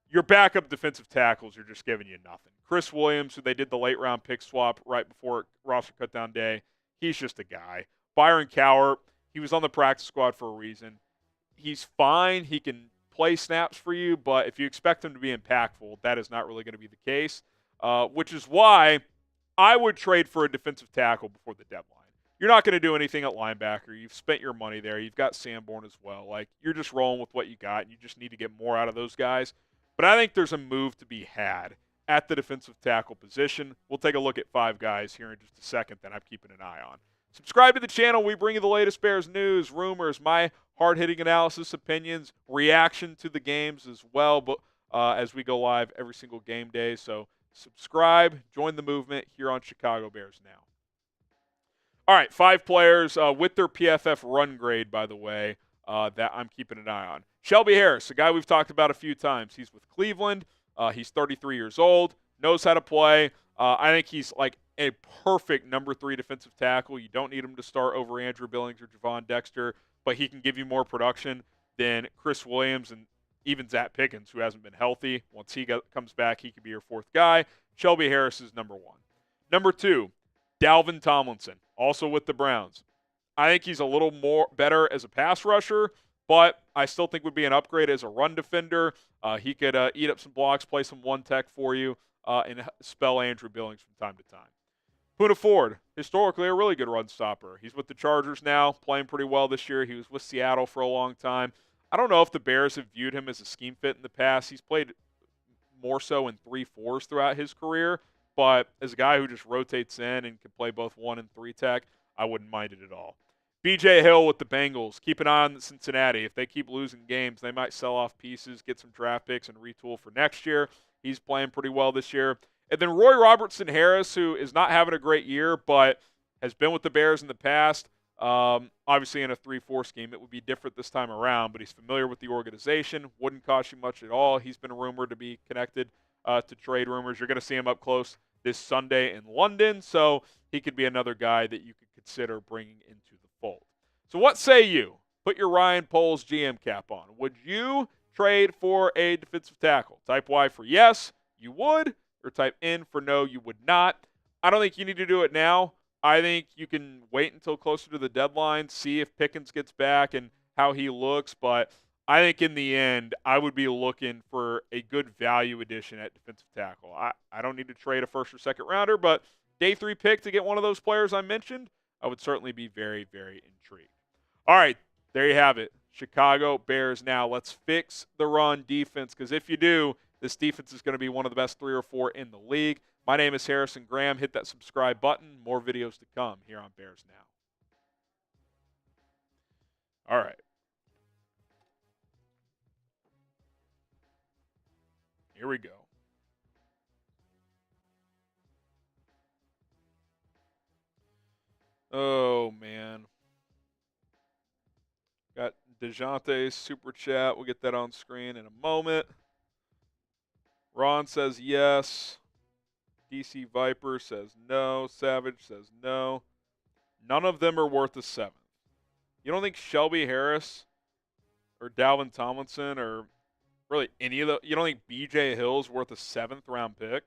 Your backup defensive tackles are just giving you nothing. Chris Williams, who they did the late-round pick swap right before roster cutdown day, he's just a guy. Byron Cowart, he was on the practice squad for a reason. He's fine. He can play snaps for you, but if you expect him to be impactful, that is not really going to be the case, which is why I would trade for a defensive tackle before the deadline. You're not going to do anything at linebacker. You've spent your money there. You've got Sanborn as well. Like, you're just rolling with what you got, and you just need to get more out of those guys. But I think there's a move to be had at the defensive tackle position. We'll take a look at 5 guys here in just a second that I'm keeping an eye on. Subscribe to the channel. We bring you the latest Bears news, rumors, my hard-hitting analysis, opinions, reaction to the games as well, but as we go live every single game day. So subscribe, join the movement here on Chicago Bears Now. All right, 5 players with their PFF run grade, by the way, that I'm keeping an eye on. Shelby Harris, a guy we've talked about a few times. He's with Cleveland. He's 33 years old, knows how to play. I think he's like a perfect number 3 defensive tackle. You don't need him to start over Andrew Billings or Gervon Dexter, but he can give you more production than Chris Williams and even Zacch Pickens, who hasn't been healthy. Once he comes back, he could be your 4th guy. Shelby Harris is number 1. Number 2, Dalvin Tomlinson, also with the Browns. I think he's a little more better as a pass rusher, but I still think would be an upgrade as a run defender. He could eat up some blocks, play some 1-tech for you, and spell Andrew Billings from time to time. Poona Ford, historically a really good run stopper. He's with the Chargers now, playing pretty well this year. He was with Seattle for a long time. I don't know if the Bears have viewed him as a scheme fit in the past. He's played more so in 3-4s throughout his career, but as a guy who just rotates in and can play both 1 and 3 tech, I wouldn't mind it at all. B.J. Hill with the Bengals. Keep an eye on Cincinnati. If they keep losing games, they might sell off pieces, get some draft picks, and retool for next year. He's playing pretty well this year. And then Roy Robertson Harris, who is not having a great year, but has been with the Bears in the past. Obviously, in a 3-4 scheme, it would be different this time around, but he's familiar with the organization. Wouldn't cost you much at all. He's been rumored to be connected to trade rumors. You're going to see him up close this Sunday in London, so he could be another guy that you could consider bringing into the fold. So what say you? Put your Ryan Poles GM cap on. Would you trade for a defensive tackle? Type Y for yes, you would, or type N for no, you would not. I don't think you need to do it now. I think you can wait until closer to the deadline, see if Pickens gets back and how he looks, but I think in the end, I would be looking for a good value addition at defensive tackle. I don't need to trade a first or second rounder, but day 3 pick to get one of those players I mentioned, I would certainly be very, very intrigued. All right, there you have it. Chicago Bears now. Let's fix the run defense, because if you do, this defense is going to be one of the best 3 or 4 in the league. My name is Harrison Graham. Hit that subscribe button. More videos to come here on Bears Now. All right. Here we go. Oh, man. Got DeJounte's super chat. We'll get that on screen in a moment. Ron says yes. DC Viper says no. Savage says no. None of them are worth a 7th. You don't think Shelby Harris or Dalvin Tomlinson or really any of the – you don't think B.J. Hill's worth a 7th round pick?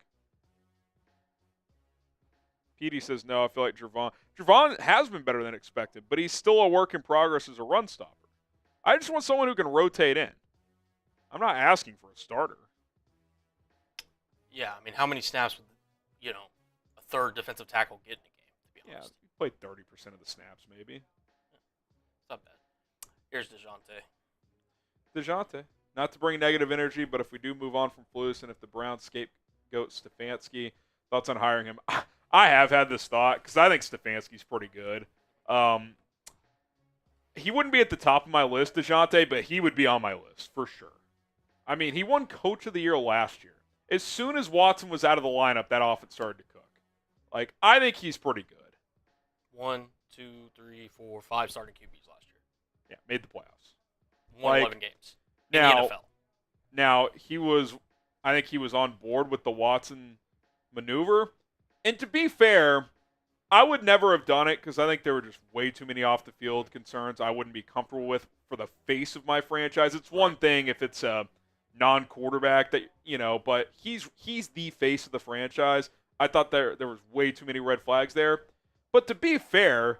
Petey says no. I feel like Javon has been better than expected, but he's still a work in progress as a run stopper. I just want someone who can rotate in. I'm not asking for a starter. Yeah, I mean, how many snaps would, a third defensive tackle get in a game, to be honest? Yeah, he played 30% of the snaps, maybe. It's not bad. Here's DeJounte. DeJounte. Not to bring negative energy, but if we do move on from Flus and if the Browns scapegoat Stefanski, thoughts on hiring him? I have had this thought because I think Stefanski's pretty good. He wouldn't be at the top of my list, DeJounte, but he would be on my list for sure. I mean, he won Coach of the Year last year. As soon as Watson was out of the lineup, that offense started to cook. Like, I think he's pretty good. 1, 2, 3, 4, 5 starting QBs last year. Yeah, made the playoffs. Won 11 games in the NFL. Now, I think he was on board with the Watson maneuver. And to be fair, I would never have done it because I think there were just way too many off-the-field concerns I wouldn't be comfortable with for the face of my franchise. It's one thing if it's a non-quarterback that but he's the face of the franchise. I thought there was way too many red flags there. But to be fair,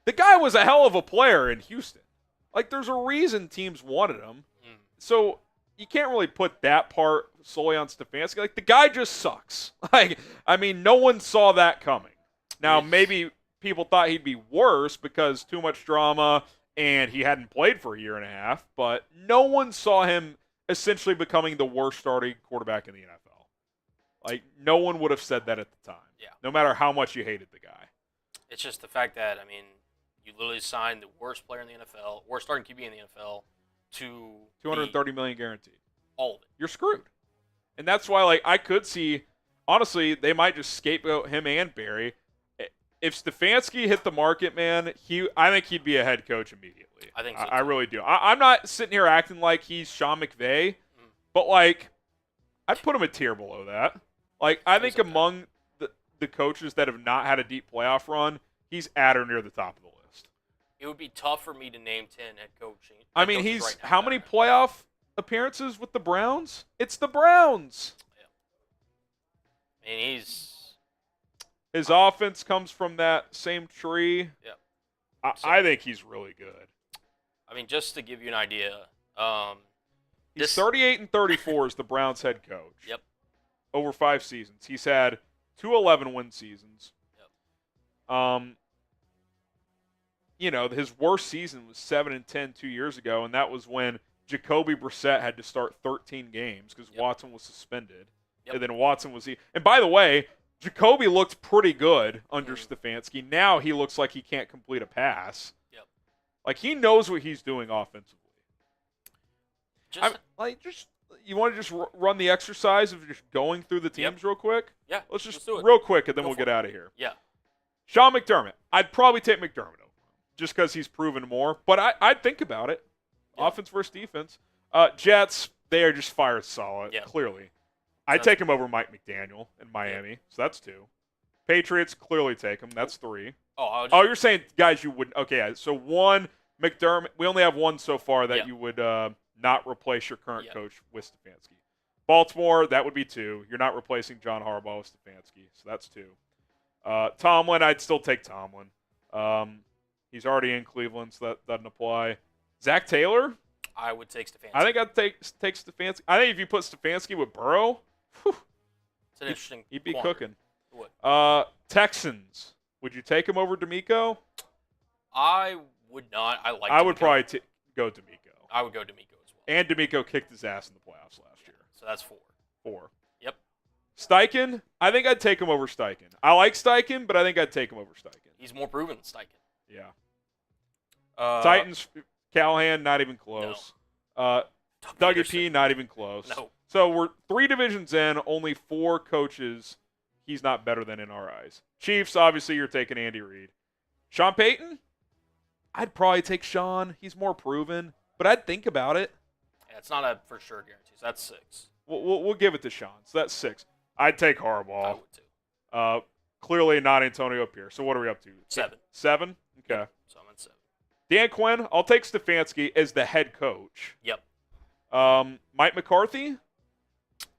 the guy was a hell of a player in Houston. Like, there's a reason teams wanted him. So you can't really put that part solely on Stefanski. Like, the guy just sucks. Like, I mean, no one saw that coming. Now, maybe people thought he'd be worse because too much drama and he hadn't played for a year and a half, but no one saw him essentially becoming the worst starting quarterback in the NFL. Like, no one would have said that at the time. Yeah. No matter how much you hated the guy. It's just the fact that, I mean, you literally signed the worst player in the NFL, worst starting QB in the NFL, to $230 million guaranteed. All of it. You're screwed. And that's why, like, I could see, honestly, they might just scapegoat him and Barry. If Stefanski hit the market, man, I think he'd be a head coach immediately. I think so, I really do. I'm not sitting here acting like he's Sean McVay, but, like, I'd put him a tier below that. Like, I think among the coaches that have not had a deep playoff run, he's at or near the top of the list. It would be tough for me to name 10 head coaching. I mean, he's right now, how many playoff appearances with the Browns? It's the Browns. Yeah. I mean, his offense comes from that same tree. Yeah. I think he's really good. I mean, just to give you an idea, he's 38-34 as the Browns head coach. Yep. Over 5 seasons. He's had 2 11-win seasons. Yep. His worst season was 7-10 2 years ago, and that was when Jacoby Brissett had to start 13 games because Watson was suspended. Yep. And then Watson was – and by the way, Jacoby looked pretty good under Stefanski. Now he looks like he can't complete a pass. Yep. Like, he knows what he's doing offensively. Just You want to just run the exercise of just going through the teams real quick? Yeah. Let's just do it. real quick, and then we'll get out of here. Yeah. Sean McDermott. I'd probably take McDermott over him just because he's proven more. But I'd think about it. Yeah. Offense versus defense. Jets, they are just fire solid, clearly. I'd take him over Mike McDaniel in Miami, so that's 2. Patriots, clearly take him. That's 3. Oh, you're saying guys you wouldn't. Okay, so 1, McDermott. We only have 1 so far that you would not replace your current coach with Stefanski. Baltimore, that would be 2. You're not replacing John Harbaugh with Stefanski, so that's 2. Tomlin, I'd still take Tomlin. He's already in Cleveland, so that doesn't apply. Zach Taylor? I would take Stefanski. I think I'd take Stefanski. I think if you put Stefanski with Burrow, it's an interesting he'd be quandary. cooking. Would. Texans, would you take him over D'Amico? I would not. I would probably go D'Amico. I would go D'Amico as well. And D'Amico kicked his ass in the playoffs last year. So that's 4. Yep. Steichen, I think I'd take him over Steichen. I like Steichen, but I think I'd take him over Steichen. He's more proven than Steichen. Yeah. Titans, Callahan, not even close. No. Dougie P, not even close. No. So we're 3 divisions in, only 4 coaches he's not better than in our eyes. Chiefs, obviously, you're taking Andy Reid. Sean Payton, I'd probably take Sean. He's more proven, but I'd think about it. Yeah, it's not a for sure guarantee. So that's 6. We'll give it to Sean. So that's 6. I'd take Harbaugh. I would too. Clearly not Antonio Pierce. So what are we up to? 7. 7? Okay. Yep. So I'm at 7. Dan Quinn, I'll take Stefanski as the head coach. Yep. Mike McCarthy?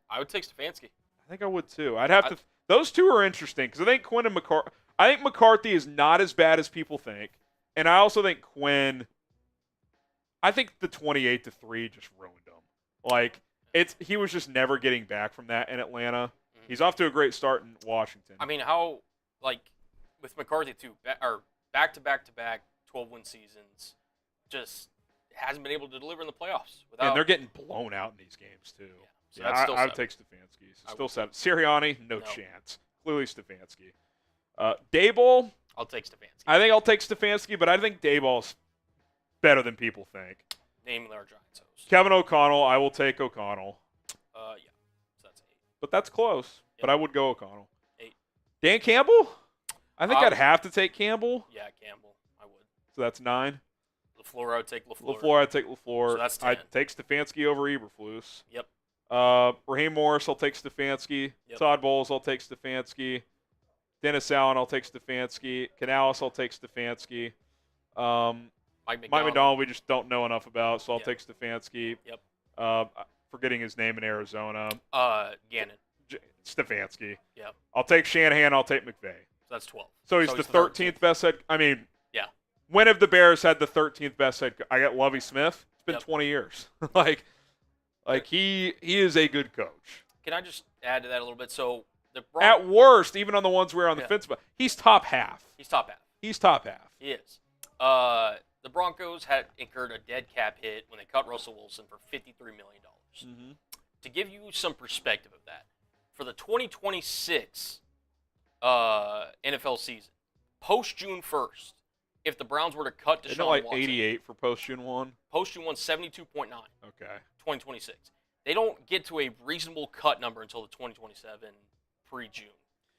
I would take Stefanski. I think I would too. I'd have to. Those 2 are interesting because I think Quinn and McCarthy. I think McCarthy is not as bad as people think, and I also think Quinn. I think the 28-3 just ruined him. Like he was just never getting back from that in Atlanta. Mm-hmm. He's off to a great start in Washington. I mean, how with McCarthy too, or back-to-back 12-win seasons, just hasn't been able to deliver in the playoffs. And they're getting blown out in these games too. Yeah, so that's still I would take Stefanski. Still 7. Sirianni, no chance. Clearly Stefanski. Daboll. I'll take Stefanski. I think I'll take Stefanski, but I think Daboll's better than people think. Namely our Giants host. Kevin O'Connell, I will take O'Connell. Yeah. So that's 8. But that's close. Yep. But I would go O'Connell. 8. Dan Campbell? I think I'd have to take Campbell. Yeah, Campbell. I would. So that's 9. LaFleur, I would take LaFleur. LaFleur, I'd take LaFleur. So that's 10. I'd take Stefanski over Eberflus. Yep. Raheem Morris, I'll take Stefanski. Yep. Todd Bowles, I'll take Stefanski. Dennis Allen, I'll take Stefanski. Canales, I'll take Stefanski. Mike McDonald, we just don't know enough about, so I'll take Stefanski. Yep. Forgetting his name in Arizona. Gannon. Stefanski. Yep. I'll take Shanahan. I'll take McVay. So that's 12. So he's the 13th best head. I mean, yeah. When have the Bears had the 13th best head? I got Lovie Smith. It's been 20 years. like he is a good coach. Can I just add to that a little bit? So at worst, even on the ones we're on the fence about, he's top half. He's top half. He's top half. He is. The Broncos had incurred a dead cap hit when they cut Russell Wilson for $53 million. Mm-hmm. To give you some perspective of that, for the 2026 NFL season, post June 1st, if the Browns were to cut Deshaun Watson, 88 for post June 1. Post June 1, 72.9. Okay. 2026. They don't get to a reasonable cut number until the 2027 pre-June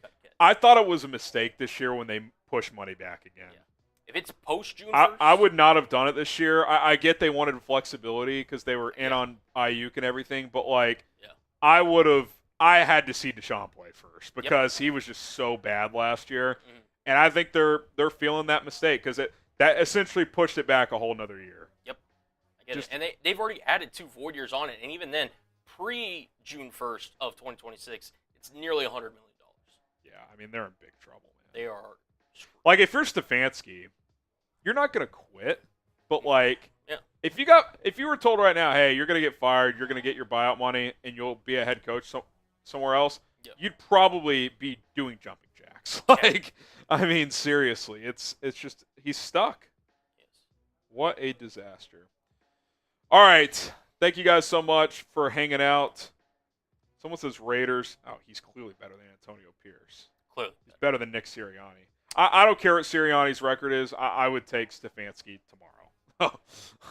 cut kit. I thought it was a mistake this year when they pushed money back again. Yeah. If it's post June 1st, I would not have done it this year. I get they wanted flexibility because they were in on Ayuk and everything, but I had to see Deshaun play first because he was just so bad last year. Mm-hmm. And I think they're feeling that mistake because that essentially pushed it back a whole nother year. Yep. I get it. And they've already added 2 void years on it. And even then, pre-June 1st of 2026, it's nearly $100 million. Yeah, I mean, they're in big trouble, man. They are. Like, if you're Stefanski, you're not going to quit. But, if you were told right now, hey, you're going to get fired, you're going to get your buyout money, and you'll be a head coach somewhere else, you'd probably be doing jumping jacks. I mean, seriously, it's just he's stuck. Yes. What a disaster. All right. Thank you guys so much for hanging out. Someone says Raiders. Oh, he's clearly better than Antonio Pierce. Clearly. He's better than Nick Sirianni. I don't care what Sirianni's record is. I would take Stefanski tomorrow.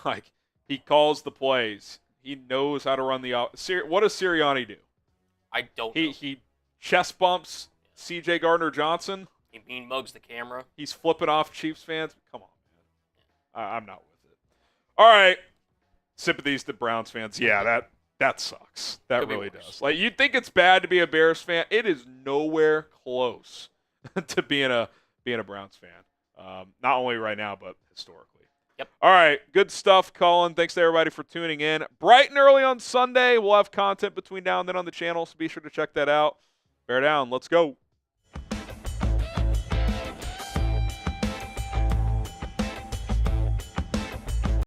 Like, he calls the plays. He knows how to run the what does Sirianni do? I don't know. He chest bumps C.J. Gardner-Johnson. He mean mugs the camera. He's flipping off Chiefs fans. Come on, man. I'm not with it. All right. Sympathies to Browns fans. Yeah, that sucks. That Could be really worse. does. Like, you'd think it's bad to be a Bears fan. It is nowhere close to being a Browns fan. Not only right now, but historically. Yep. All right. Good stuff, Colin. Thanks to everybody for tuning in. Bright and early on Sunday. We'll have content between now and then on the channel, so be sure to check that out. Bear down. Let's go.